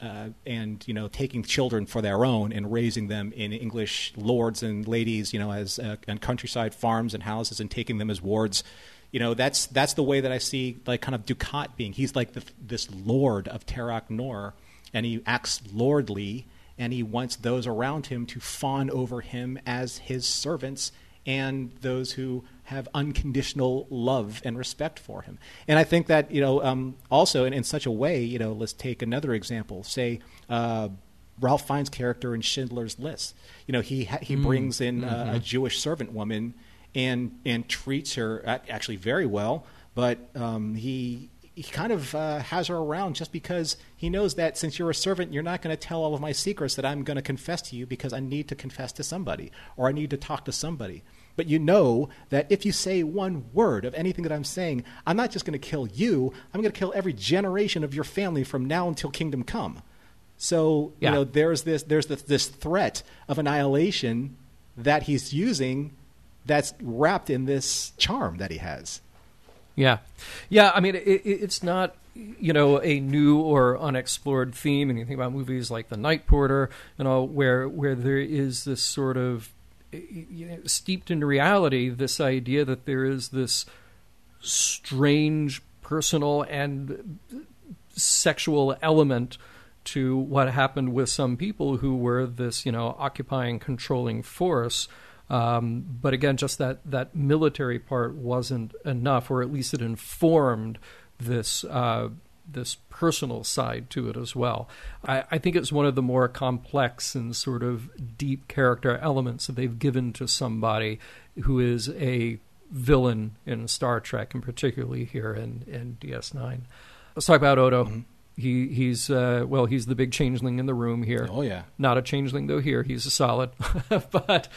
taking children for their own and raising them in English lords and ladies, as on countryside farms and houses, and taking them as wards. That's the way that I see kind of Dukat being. He's like this lord of Terok Nor. And he acts lordly, and he wants those around him to fawn over him as his servants and those who have unconditional love and respect for him. And I think that, also in such a way, let's take another example. Say Ralph Fiennes' character in Schindler's List. He brings in a Jewish servant woman and treats her actually very well, but he kind of has her around just because he knows that since you're a servant, you're not going to tell all of my secrets that I'm going to confess to you, because I need to confess to somebody, or I need to talk to somebody. But you know that if you say one word of anything that I'm saying, I'm not just going to kill you, I'm going to kill every generation of your family from now until kingdom come. So, there's this threat of annihilation that he's using that's wrapped in this charm that he has. Yeah. I mean, it's not, a new or unexplored theme. And you think about movies like The Night Porter, where there is this sort of, steeped in reality, this idea that there is this strange personal and sexual element to what happened with some people who were this, occupying, controlling force. But again, just that military part wasn't enough, or at least it informed this personal side to it as well. I think it's one of the more complex and sort of deep character elements that they've given to somebody who is a villain in Star Trek, and particularly here in DS9. Let's talk about Odo. Mm-hmm. He's the big changeling in the room here. Oh, yeah. Not a changeling, though, here. He's a solid. But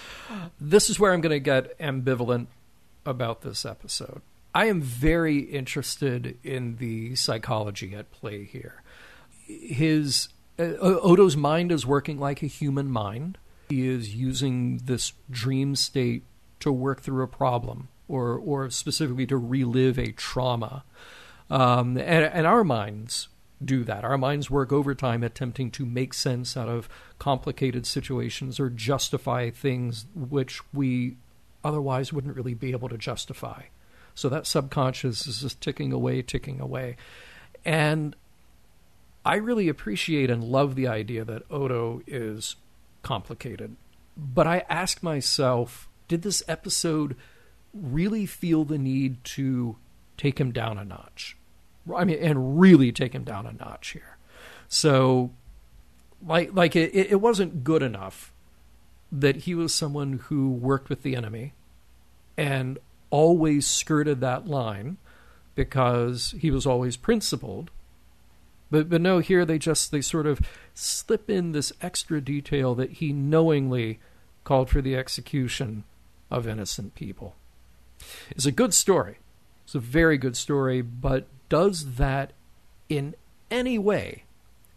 this is where I'm going to get ambivalent about this episode. I am very interested in the psychology at play here. Odo's mind is working like a human mind. He is using this dream state to work through a problem, or specifically to relive a trauma. And our minds do that. Our minds work overtime attempting to make sense out of complicated situations or justify things which we otherwise wouldn't really be able to justify. So that subconscious is just ticking away. And I really appreciate and love the idea that Odo is complicated. But I ask myself, did this episode really feel the need to take him down a notch? And really take him down a notch here. So, it wasn't good enough that he was someone who worked with the enemy and always skirted that line because he was always principled. But no, here they sort of slip in this extra detail that he knowingly called for the execution of innocent people. It's a good story. It's a very good story, but does that in any way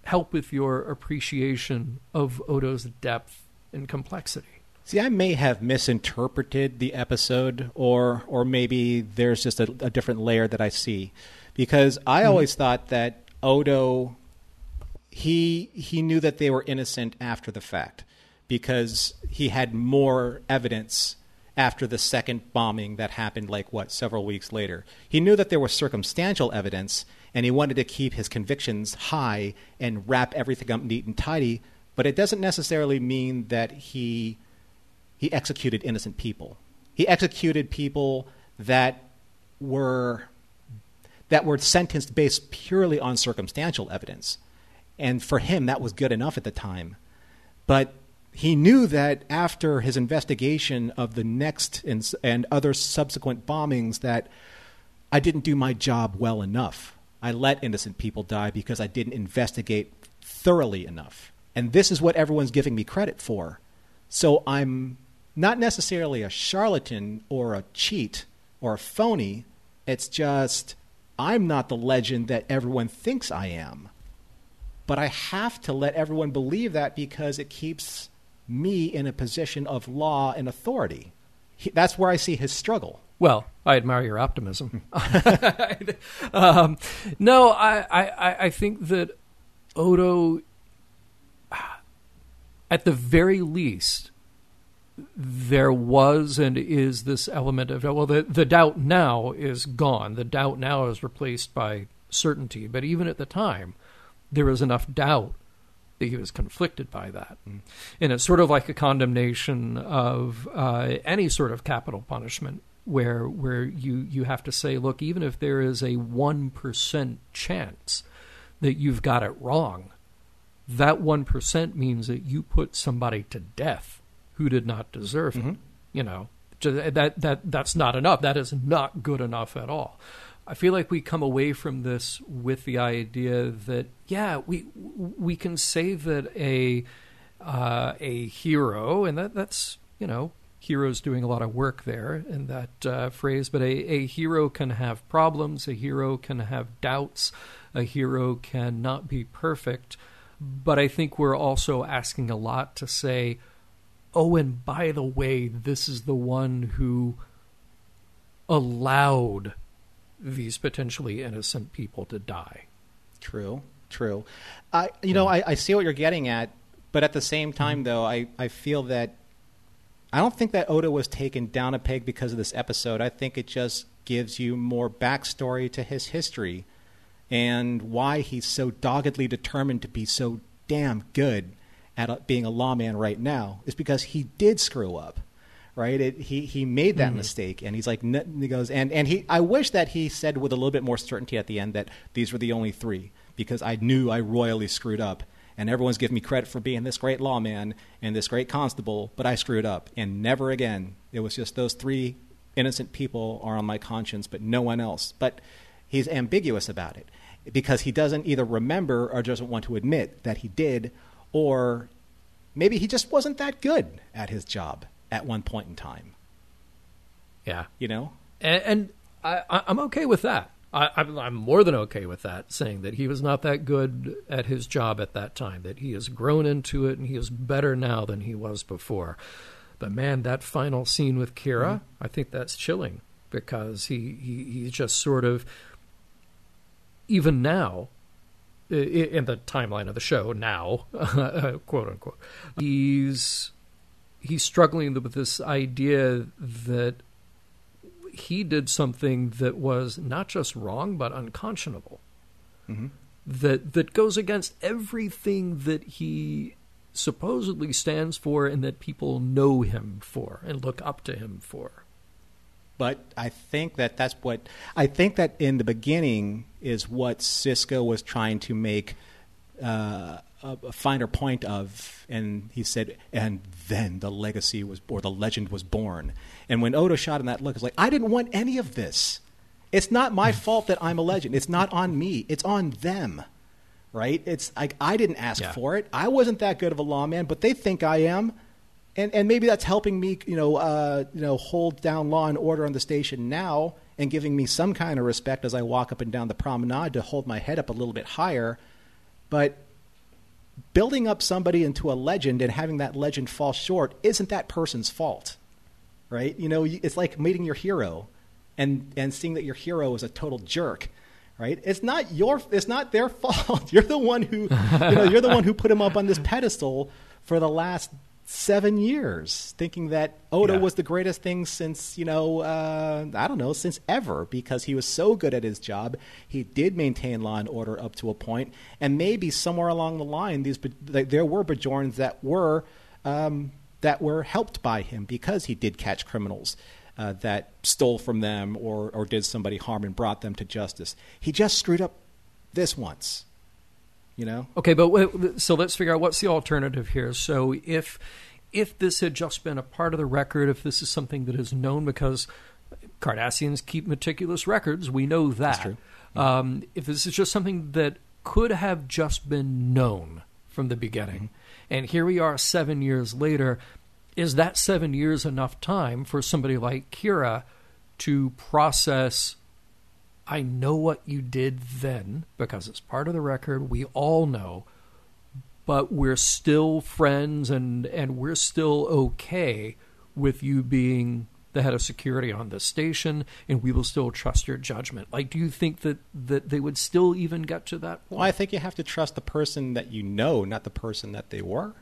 help with your appreciation of Odo's depth and complexity? See, I may have misinterpreted the episode, or maybe there's just a different layer that I see. Because I always thought that Odo, he knew that they were innocent after the fact, because he had more evidence after the second bombing that happened, several weeks later. He knew that there was circumstantial evidence, and he wanted to keep his convictions high and wrap everything up neat and tidy, but it doesn't necessarily mean that he executed innocent people. He executed people that were sentenced based purely on circumstantial evidence. And for him, that was good enough at the time. But he knew that after his investigation of the next and other subsequent bombings that I didn't do my job well enough. I let innocent people die because I didn't investigate thoroughly enough. And this is what everyone's giving me credit for. So I'm not necessarily a charlatan or a cheat or a phony. It's just I'm not the legend that everyone thinks I am. But I have to let everyone believe that because it keeps me in a position of law and authority. That's where I see his struggle. Well, I admire your optimism. No, I think that Odo, at the very least, there was and is this element of, the doubt now is gone. The doubt now is replaced by certainty. But even at the time, there was enough doubt that he was conflicted by that. And it's sort of like a condemnation of any sort of capital punishment where you have to say, look, even if there is a 1% chance that you've got it wrong, that 1% means that you put somebody to death who did not deserve it. That's not enough. That is not good enough at all. I feel like we come away from this with the idea that, we can say that a hero, and that's heroes doing a lot of work there in that phrase, but a hero can have problems, a hero can have doubts, a hero can not be perfect. But I think we're also asking a lot to say, oh, and by the way, this is the one who allowed these potentially innocent people to die. True. I see what you're getting at, but at the same time, though, I feel that I don't think that Odo was taken down a peg because of this episode. I think it just gives you more backstory to his history and why he's so doggedly determined to be so damn good at being a lawman right now is because he did screw up, right? He made that mistake, and he's like, he goes, and I wish that he said with a little bit more certainty at the end that these were the only three, because I knew I royally screwed up, and everyone's giving me credit for being this great lawman and this great constable, but I screwed up, and never again. It was just those three innocent people are on my conscience, but no one else. But he's ambiguous about it because he doesn't either remember or doesn't want to admit that he did, or maybe he just wasn't that good at his job at one point in time. Yeah. You know? And I'm okay with that. I'm more than okay with that, saying that he was not that good at his job at that time, that he has grown into it and he is better now than he was before. But man, that final scene with Kira, I think that's chilling, because he just sort of, even now, in the timeline of the show now, quote unquote, he's struggling with this idea that he did something that was not just wrong, but unconscionable. That goes against everything that he supposedly stands for and that people know him for and look up to him for. But I think that I think that in the beginning is what Sisko was trying to make a finer point of, and he said, and then the legacy was, or the legend was born. And when Odo shot him that look, it's like, I didn't want any of this. It's not my fault that I'm a legend. It's not on me. It's on them, right? It's like, I didn't ask for it. I wasn't that good of a lawman, but they think I am. And maybe that's helping me, hold down law and order on the station now and giving me some kind of respect as I walk up and down the promenade to hold my head up a little bit higher. But building up somebody into a legend and having that legend fall short isn't that person's fault, right? You know, it's like meeting your hero and seeing that your hero is a total jerk, right? It's not their fault. You're the one who, you're the one who put him up on this pedestal for the last 7 years, thinking that Odo was the greatest thing since, since ever, because he was so good at his job. He did maintain law and order up to a point, and maybe somewhere along the line, there were Bajorans that were helped by him because he did catch criminals that stole from them or did somebody harm and brought them to justice. He just screwed up this once. You know? Okay, but so let's figure out what's the alternative here. So if this had just been a part of the record, if this is something that is known, because Cardassians keep meticulous records, we know that. That's true. If this is just something that could have just been known from the beginning, and here we are 7 years later, is that 7 years enough time for somebody like Kira to process, I know what you did then, because it's part of the record, we all know, but we're still friends and we're still okay with you being the head of security on this station, and we will still trust your judgment. Like, do you think that they would still even get to that point? Well, I think you have to trust the person that you know, not the person that they were.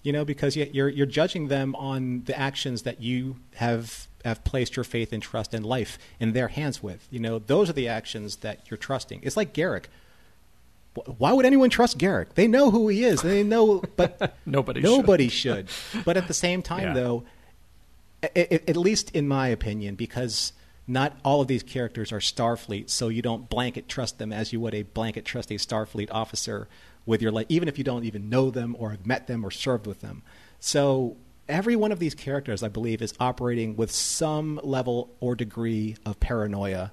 Because you're judging them on the actions that you have placed your faith and trust and life in their hands with. Those are the actions that you're trusting. It's like Garrick. Why would anyone trust Garrick? They know who he is. They know, but nobody should. But at the same time, though, at least in my opinion, because not all of these characters are Starfleet, so you don't blanket trust them as you would a blanket trust a Starfleet officer with your life, even if you don't even know them or have met them or served with them. So every one of these characters, I believe, is operating with some level or degree of paranoia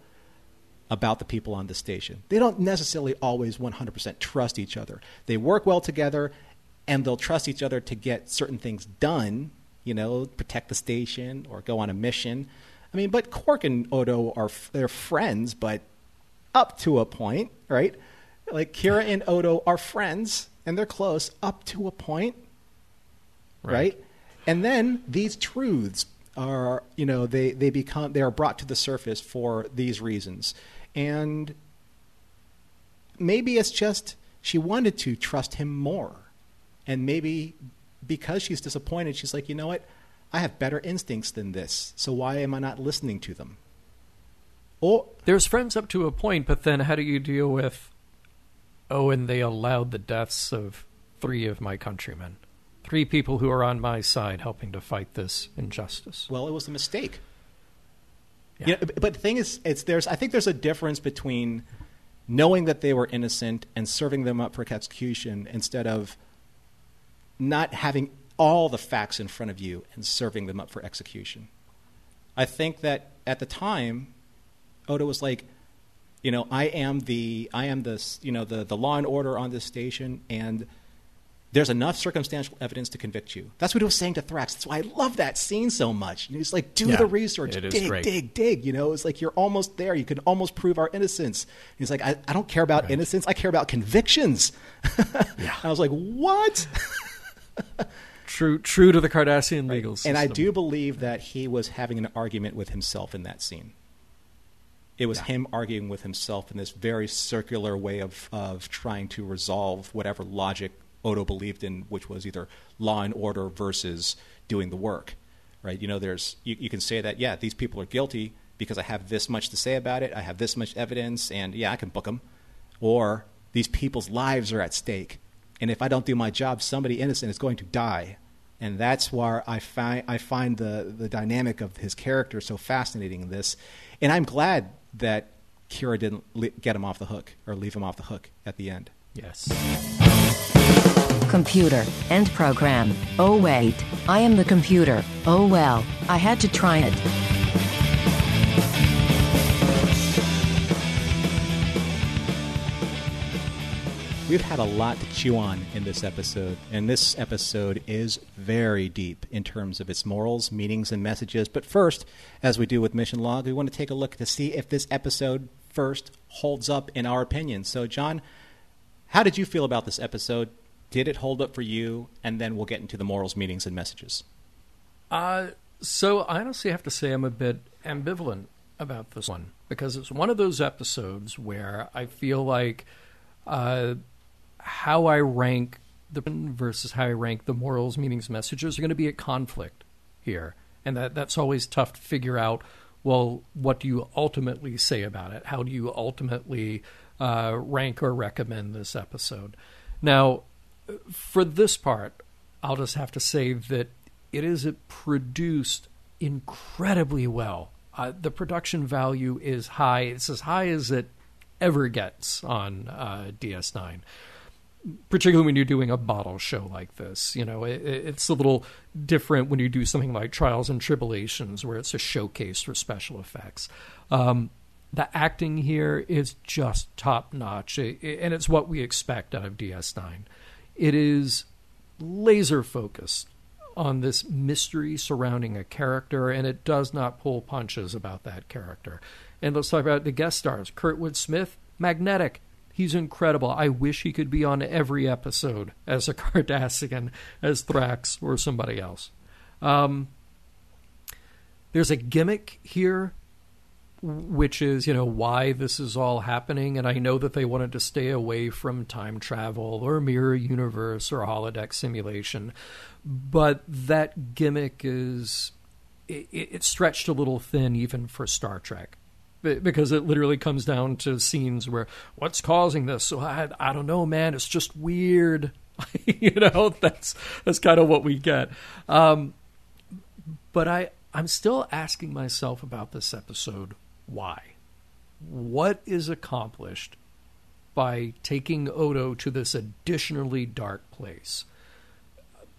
about the people on the station. They don't necessarily always 100% trust each other. They work well together, and they'll trust each other to get certain things done, protect the station or go on a mission. I mean, but Quark and Odo they're friends, but up to a point, right? Like Kira and Odo are friends, and they're close up to a point, right? And then these truths are, they are brought to the surface for these reasons. And maybe it's just she wanted to trust him more. And maybe because she's disappointed, she's like, you know what? I have better instincts than this, so why am I not listening to them? Or there's friends up to a point, but then how do you deal with, and they allowed the deaths of 3 of my countrymen? 3 people who are on my side helping to fight this injustice. Well, it was a mistake. Yeah. You know, but the thing is, I think there's a difference between knowing that they were innocent and serving them up for execution instead of not having all the facts in front of you and serving them up for execution. I think that at the time, Odo was like, I am the law and order on this station, and there's enough circumstantial evidence to convict you. That's what he was saying to Thrax. That's why I love that scene so much. He's like, do the research, dig. It's like, you're almost there. You can almost prove our innocence. He's like, I don't care about innocence. I care about convictions. Yeah. I was like, what? True to the Cardassian legal system. And I do believe that he was having an argument with himself in that scene. It was him arguing with himself in this very circular way of trying to resolve whatever logic Odo believed in, which was either law and order versus doing the work, right? You can say that, these people are guilty because I have this much to say about it. I have this much evidence, and I can book them. Or these people's lives are at stake, and if I don't do my job, somebody innocent is going to die. And that's why I find the dynamic of his character so fascinating in this. And I'm glad that Kira didn't get him off the hook or leave him off the hook at the end. Yes. Computer, end program. Oh wait, I am the computer. Oh well, I had to try it. We've had a lot to chew on in this episode, and this episode is very deep in terms of its morals, meanings, and messages. But first, as we do with Mission Log, we want to take a look to see if this episode first holds up in our opinion. So, John, how did you feel about this episode? Did it hold up for you? And then we'll get into the morals, meanings, and messages. So I honestly have to say I'm a bit ambivalent about this one, because it's one of those episodes where I feel like how I rank the versus how I rank the morals, meanings, messages are going to be at conflict here. And that's always tough to figure out, well, what do you ultimately say about it? How do you ultimately rank or recommend this episode? Now, for this part, I'll just have to say that it is produced incredibly well. The production value is high. It's as high as it ever gets on DS9, particularly when you're doing a bottle show like this. It's a little different when you do something like Trials and Tribulations, where it's a showcase for special effects. The acting here is just top-notch, and it's what we expect out of DS9. It is laser-focused on this mystery surrounding a character, and it does not pull punches about that character. And let's talk about the guest stars. Kurtwood Smith, magnetic. He's incredible. I wish he could be on every episode as a Cardassian, as Thrax, or somebody else. There's a gimmick here, which is, why this is all happening. And I know that they wanted to stay away from time travel or mirror universe or holodeck simulation. But that gimmick is, it's stretched a little thin even for Star Trek. Because it literally comes down to scenes where, what's causing this? So I don't know, man. It's just weird. That's kind of what we get. But I'm still asking myself about this episode, why? What is accomplished by taking Odo to this additionally dark place?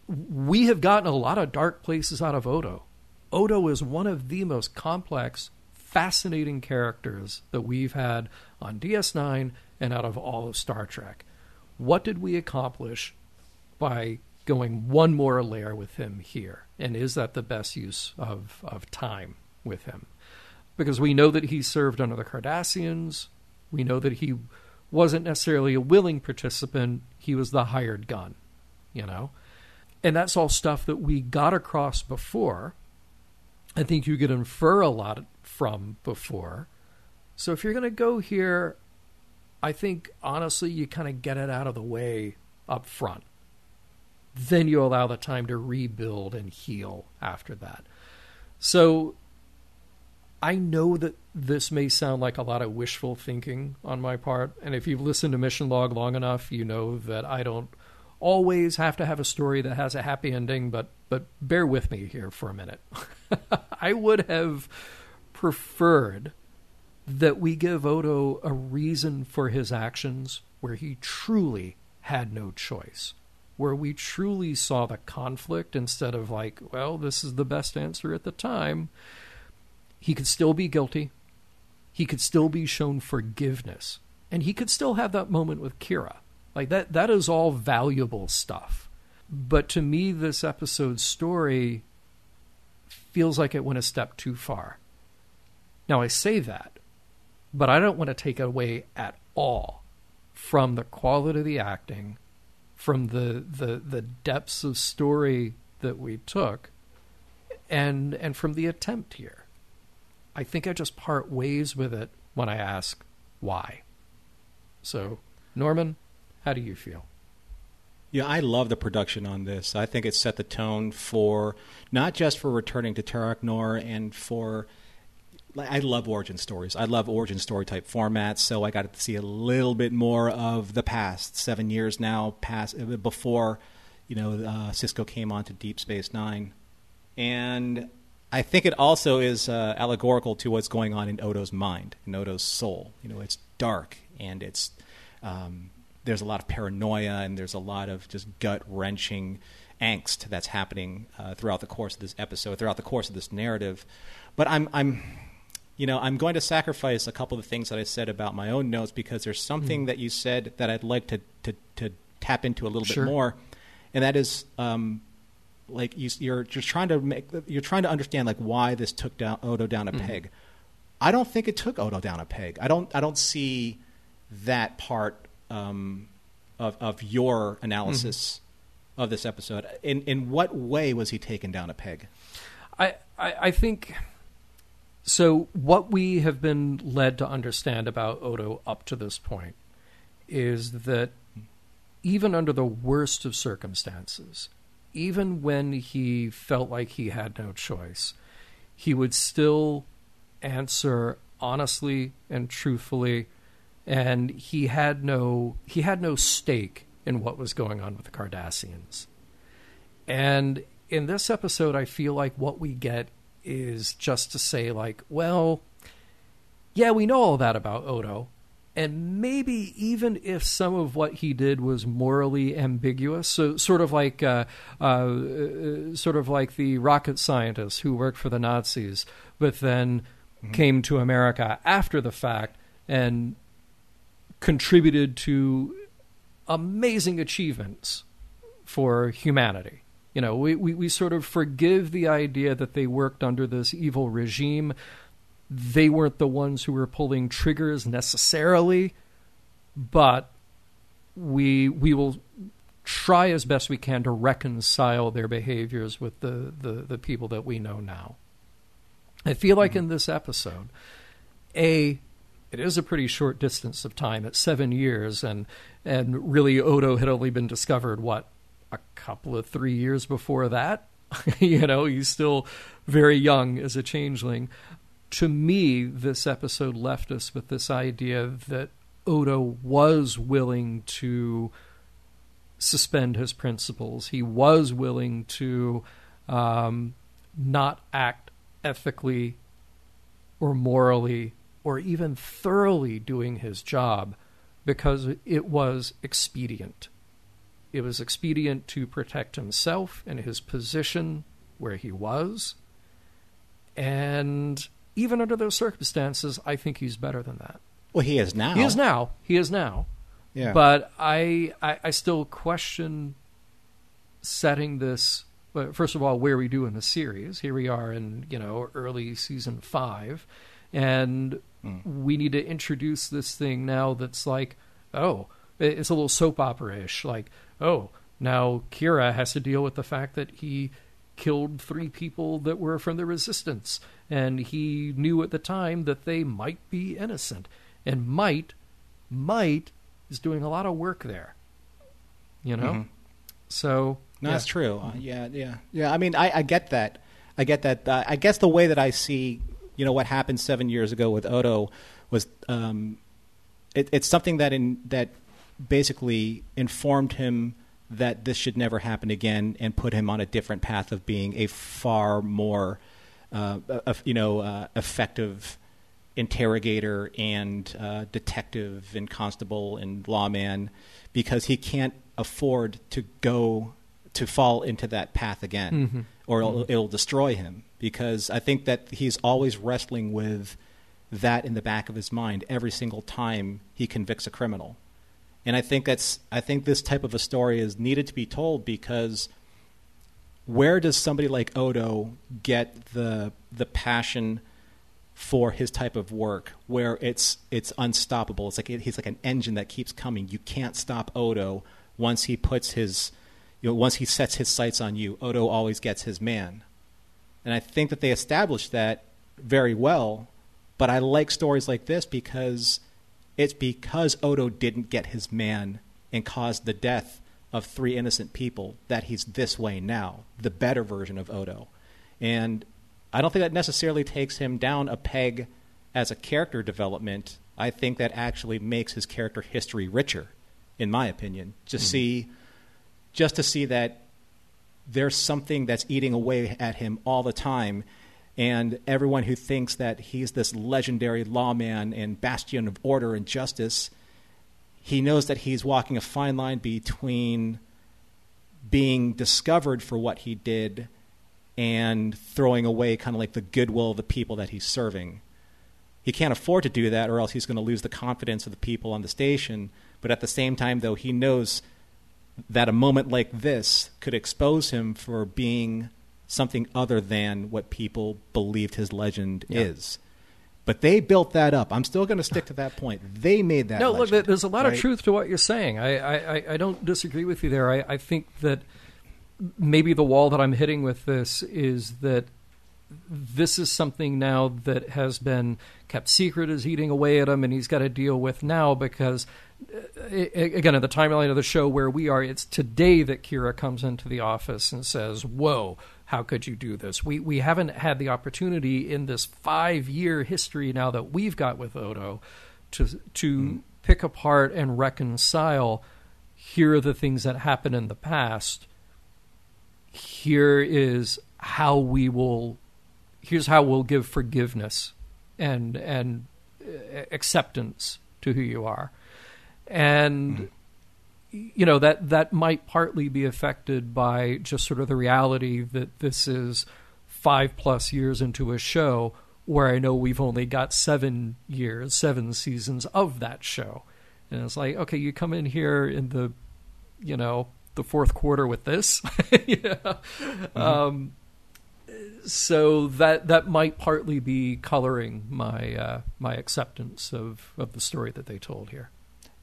We have gotten a lot of dark places out of Odo. Odo is one of the most complex, fascinating characters that we've had on DS9 and out of all of Star Trek. What did we accomplish by going one more layer with him here? And is that the best use of time with him? Because we know that he served under the Cardassians. We know that he wasn't necessarily a willing participant. He was the hired gun, And that's all stuff that we got across before. I think you could infer a lot from before. So if you're going to go here, I think, honestly, you kind of get it out of the way up front. Then you allow the time to rebuild and heal after that. So I know that this may sound like a lot of wishful thinking on my part, and if you've listened to Mission Log long enough, you know that I don't always have to have a story that has a happy ending, but bear with me here for a minute. I would have preferred that we give Odo a reason for his actions where he truly had no choice, where we truly saw the conflict instead of like, well, this is the best answer at the time. He could still be guilty. He could still be shown forgiveness. And he could still have that moment with Kira. Like that is all valuable stuff. But to me, this episode's story feels like it went a step too far. Now, I say that, but I don't want to take away at all from the quality of the acting, from the depths of story that we took, and from the attempt here. I think I just part ways with it when I ask why. So, Norman, how do you feel? Yeah, I love the production on this. I think it set the tone for, not just for returning to Terok Nor and for, I love origin stories. I love origin story type formats, so I got to see a little bit more of the past. 7 years now before, Sisko came on to Deep Space Nine. And I think it also is allegorical to what's going on in Odo's mind, in Odo's soul. It's dark, and it's there's a lot of paranoia, and there's a lot of just gut-wrenching angst that's happening throughout the course of this episode, throughout the course of this narrative. But I'm going to sacrifice a couple of the things that I said about my own notes because there's something that you said that I'd like to tap into a little bit more, and that is. Like you're trying to understand like why this took Odo down a peg. I don't think it took Odo down a peg. I don't see that part of your analysis of this episode. In what way was he taken down a peg? I think so. What we have been led to understand about Odo up to this point is that even under the worst of circumstances, even when he felt like he had no choice, he would still answer honestly and truthfully, and he had no stake in what was going on with the Cardassians. And in this episode, I feel like what we get is just to say like, well, yeah, we know all that about Odo, and maybe even if some of what he did was morally ambiguous, so sort of like the rocket scientist who worked for the Nazis, but then came to America after the fact and contributed to amazing achievements for humanity. We sort of forgive the idea that they worked under this evil regime. They weren't the ones who were pulling triggers necessarily, but we will try as best we can to reconcile their behaviors with the people that we know now. I feel like in this episode, it is a pretty short distance of time. It's 7 years, and really Odo had only been discovered, a couple of 3 years before that? He's still very young as a changeling. To me, this episode left us with this idea that Odo was willing to suspend his principles. He was willing to not act ethically or morally or even thoroughly doing his job because it was expedient. It was expedient to protect himself and his position where he was. And even under those circumstances, I think he's better than that. Well, he is now. He is now. Yeah. But I still question setting this, first of all, where we do in the series. Here we are in, early season 5. And we need to introduce this thing now that's like, it's a little soap opera-ish. Like, now Kira has to deal with the fact that he killed 3 people that were from the Resistance, and he knew at the time that they might be innocent, and might is doing a lot of work there, So no, that's true. Yeah. I mean, I get that. I guess the way that I see what happened 7 years ago with Odo was it's something that basically informed him that this should never happen again and put him on a different path of being a far more effective interrogator and detective and constable and lawman, because he can't afford to fall into that path again, or it'll destroy him. Because I think that he's always wrestling with that in the back of his mind every single time he convicts a criminal. And I think this type of a story is needed to be told, because where does somebody like Odo get the passion for his type of work, where it's unstoppable? It's like he's like an engine that keeps coming. You can't stop Odo once he puts once he sets his sights on you. Odo always gets his man. And I think that they established that very well. But I like stories like this because it's because Odo didn't get his man and caused the death of 3 innocent people that he's this way now, the better version of Odo. And I don't think that necessarily takes him down a peg as a character development. I think that actually makes his character history richer, in my opinion. Just to see that there's something that's eating away at him all the time. And everyone who thinks that he's this legendary lawman and bastion of order and justice, he knows that he's walking a fine line between being discovered for what he did and throwing away kind of like the goodwill of the people that he's serving. He can't afford to do that, or else he's going to lose the confidence of the people on the station. But at the same time, though, he knows that a moment like this could expose him for being something other than what people believed his legend is. But they built that up. I'm still going to stick to that point. They made that legend. Look, there's a lot of truth to what you're saying. I don't disagree with you there. I think that maybe the wall that I'm hitting with this is that this is something now that has been kept secret, is eating away at him, and he's got to deal with now because, again, in the timeline of the show where we are, it's today that Kira comes into the office and says, whoa, how could you do this? We haven't had the opportunity in this 5-year history now that we've got with Odo to pick apart and reconcile, here are the things that happened in the past. Here's how we'll give forgiveness and acceptance to who you are. And that might partly be affected by just sort of the reality that this is 5+ years into a show where I know we've only got 7 seasons of that show. And it's like, okay, you come in here in the fourth quarter with this. So that might partly be coloring my acceptance of the story that they told here.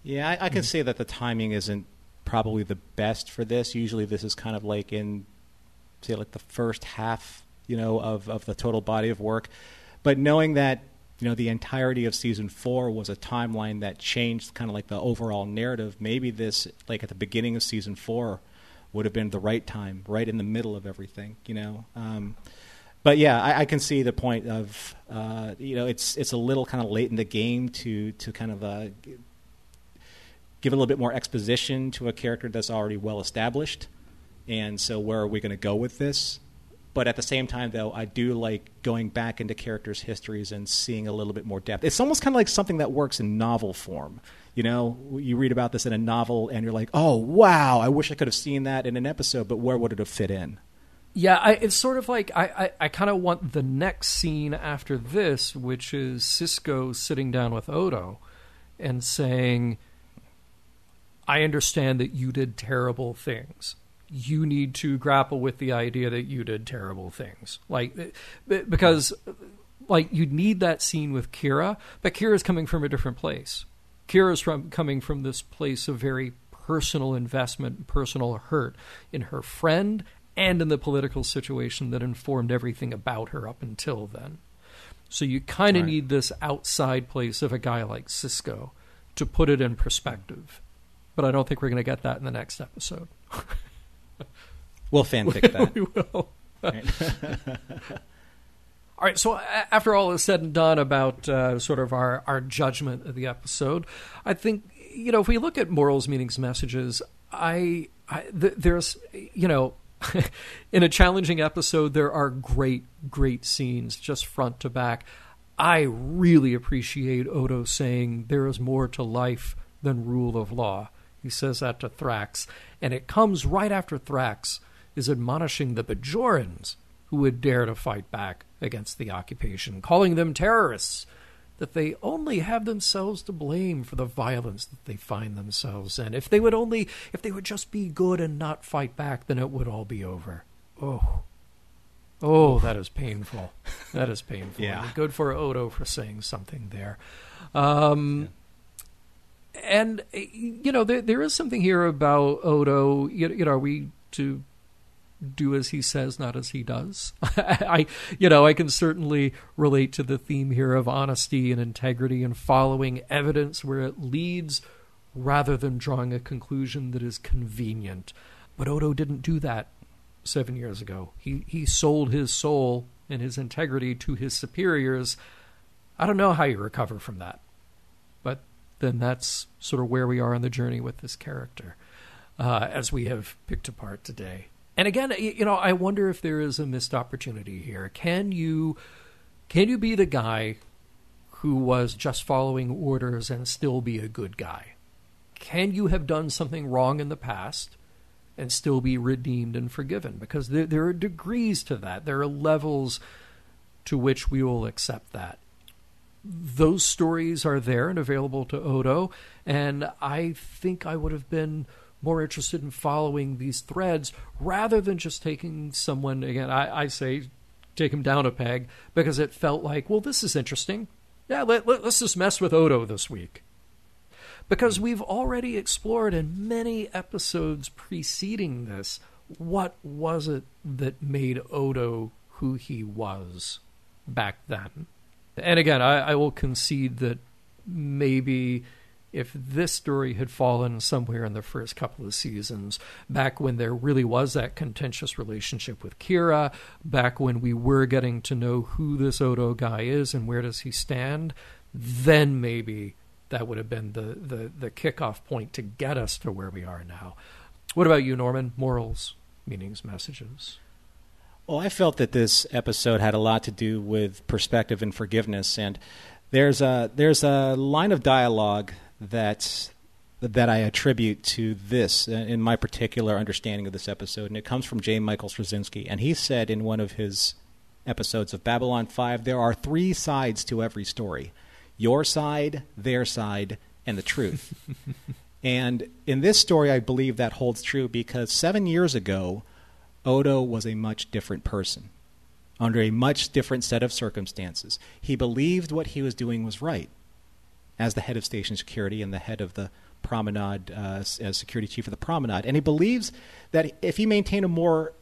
Yeah, I can say that the timing isn't probably the best for this. Usually this is kind of like in, say, like the first half, of the total body of work. But knowing that, the entirety of season 4 was a timeline that changed kind of like the overall narrative, maybe this, like at the beginning of season 4, would have been the right time, right in the middle of everything, But yeah, I can see the point of, it's a little kind of late in the game to kind of give a little bit more exposition to a character that's already well established. And so where are we going to go with this? But at the same time, though, I do like going back into characters' histories and seeing a little bit more depth. It's almost kind of like something that works in novel form. You read about this in a novel and you're like, oh, wow, I wish I could have seen that in an episode, but where would it have fit in? Yeah, it's sort of like I kind of want the next scene after this, which is Sisko sitting down with Odo and saying, I understand that you did terrible things. You need to grapple with the idea that you did terrible things. Because you need that scene with Kira, but Kira's coming from a different place. Kira's coming from this place of very personal investment, personal hurt in her friend and in the political situation that informed everything about her up until then. So you kind of need this outside place of a guy like Sisko to put it in perspective. But I don't think we're going to get that in the next episode. We'll fanfic that. We will. Right. All right, so after all is said and done about sort of our judgment of the episode, I think, if we look at morals, meanings, messages, there's, in a challenging episode, there are great, great scenes just front to back. I really appreciate Odo saying there is more to life than rule of law. He says that to Thrax, and it comes right after Thrax is admonishing the Bajorans who would dare to fight back against the occupation, calling them terrorists, that they only have themselves to blame for the violence that they find themselves in. If they would just be good and not fight back, then it would all be over. Oh, that is painful. That is painful. Yeah. Good for Odo for saying something there. And, there is something here about Odo. Are we to do as he says, not as he does? I can certainly relate to the theme here of honesty and integrity and following evidence where it leads rather than drawing a conclusion that is convenient. But Odo didn't do that 7 years ago. He sold his soul and his integrity to his superiors. I don't know how you recover from that. But then that's sort of where we are on the journey with this character, as we have picked apart today. And again, I wonder if there is a missed opportunity here. Can you be the guy who was just following orders and still be a good guy? Can you have done something wrong in the past and still be redeemed and forgiven? Because there are degrees to that. There are levels to which we will accept that. Those stories are there and available to Odo, and I think I would have been more interested in following these threads rather than just taking someone, again, I say take him down a peg, because it felt like, well, this is interesting. Yeah, let's just mess with Odo this week. Because we've already explored in many episodes preceding this, what was it that made Odo who he was back then? And again, I will concede that maybe if this story had fallen somewhere in the first couple of seasons, back when there really was that contentious relationship with Kira, back when we were getting to know who this Odo guy is and where does he stand, then maybe that would have been the kickoff point to get us to where we are now. What about you, Norman? Morals, meanings, messages? Well, I felt that this episode had a lot to do with perspective and forgiveness, and there's a line of dialogue that I attribute to this in my particular understanding of this episode, and it comes from J. Michael Straczynski, and he said in one of his episodes of Babylon 5, there are 3 sides to every story: your side, their side, and the truth. And in this story, I believe that holds true because 7 years ago, Odo was a much different person, under a much different set of circumstances. He believed what he was doing was right as the head of station security and the head of the promenade, as security chief of the promenade. And he believes that if he maintained a more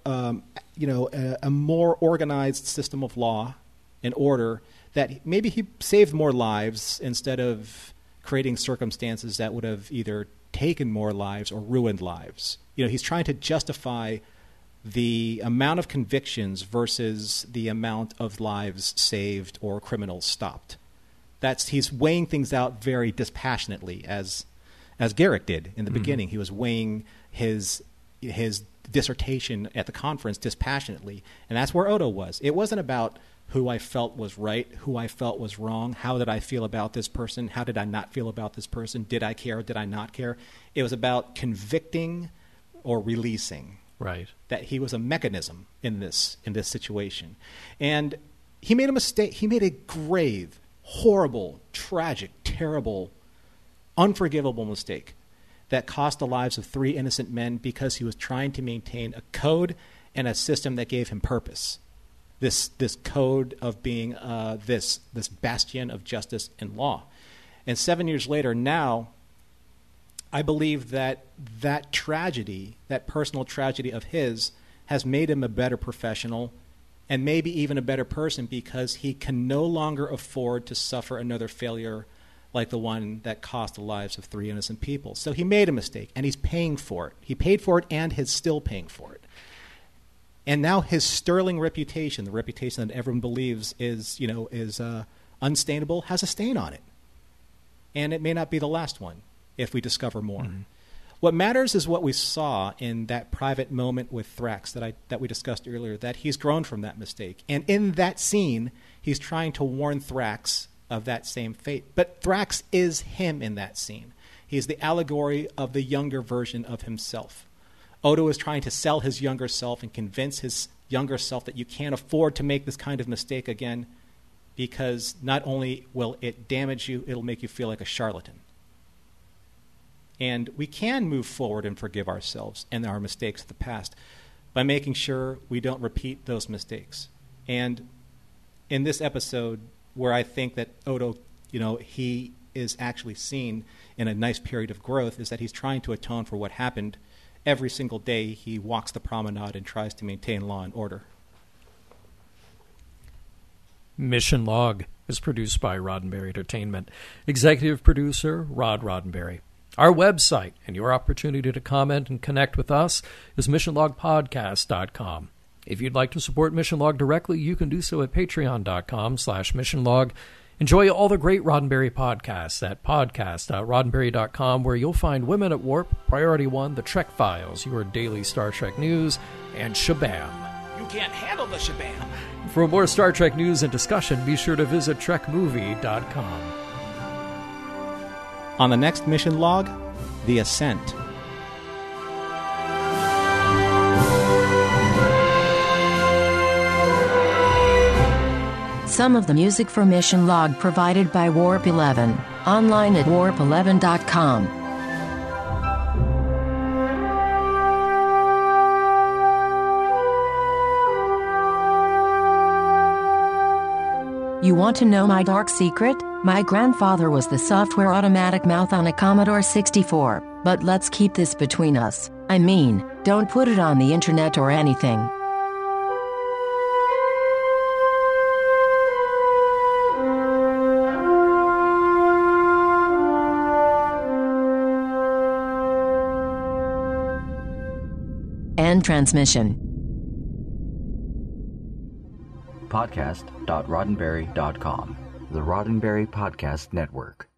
organized system of law and order, that maybe he saved more lives instead of creating circumstances that would have either taken more lives or ruined lives. He's trying to justify the amount of convictions versus the amount of lives saved or criminals stopped. He's weighing things out very dispassionately, as Garrick did in the beginning. He was weighing his dissertation at the conference dispassionately, and that's where Odo was. It wasn't about who I felt was right, who I felt was wrong, how did I feel about this person, how did I not feel about this person, did I care, did I not care. It was about convicting or releasing. Right. That he was a mechanism in this situation. And he made a mistake. He made a grave, horrible, tragic, terrible, unforgivable mistake that cost the lives of 3 innocent men because he was trying to maintain a code and a system that gave him purpose. This code of being this bastion of justice and law. And 7 years later, now, I believe that tragedy, that personal tragedy of his, has made him a better professional and maybe even a better person because he can no longer afford to suffer another failure like the one that cost the lives of 3 innocent people. So he made a mistake, and he's paying for it. He paid for it and is still paying for it. And now his sterling reputation, the reputation that everyone believes is unstainable, has a stain on it. And it may not be the last one if we discover more. Mm-hmm. What matters is what we saw in that private moment with Thrax that we discussed earlier, that he's grown from that mistake. And in that scene, he's trying to warn Thrax of that same fate. But Thrax is him in that scene. He's the allegory of the younger version of himself. Odo is trying to sell his younger self and convince his younger self that you can't afford to make this kind of mistake again, because not only will it damage you, it'll make you feel like a charlatan. And we can move forward and forgive ourselves and our mistakes of the past by making sure we don't repeat those mistakes. And in this episode, where I think that Odo, he is actually seen in a nice period of growth, is that he's trying to atone for what happened. Every single day he walks the promenade and tries to maintain law and order. Mission Log is produced by Roddenberry Entertainment. Executive producer, Rod Roddenberry. Our website and your opportunity to comment and connect with us is missionlogpodcast.com. If you'd like to support Mission Log directly, you can do so at patreon.com/missionlog. Enjoy all the great Roddenberry podcasts at podcast.roddenberry.com, where you'll find Women at Warp, Priority One, The Trek Files, your daily Star Trek news, and Shabam. You can't handle the Shabam. For more Star Trek news and discussion, be sure to visit trekmovie.com. On the next Mission Log, The Ascent. Some of the music for Mission Log provided by Warp 11, online at warp11.com. You want to know my dark secret? My grandfather was the software automatic mouth on a Commodore 64, but let's keep this between us. I mean, don't put it on the internet or anything. End transmission. Podcast.roddenberry.com, the Roddenberry Podcast Network.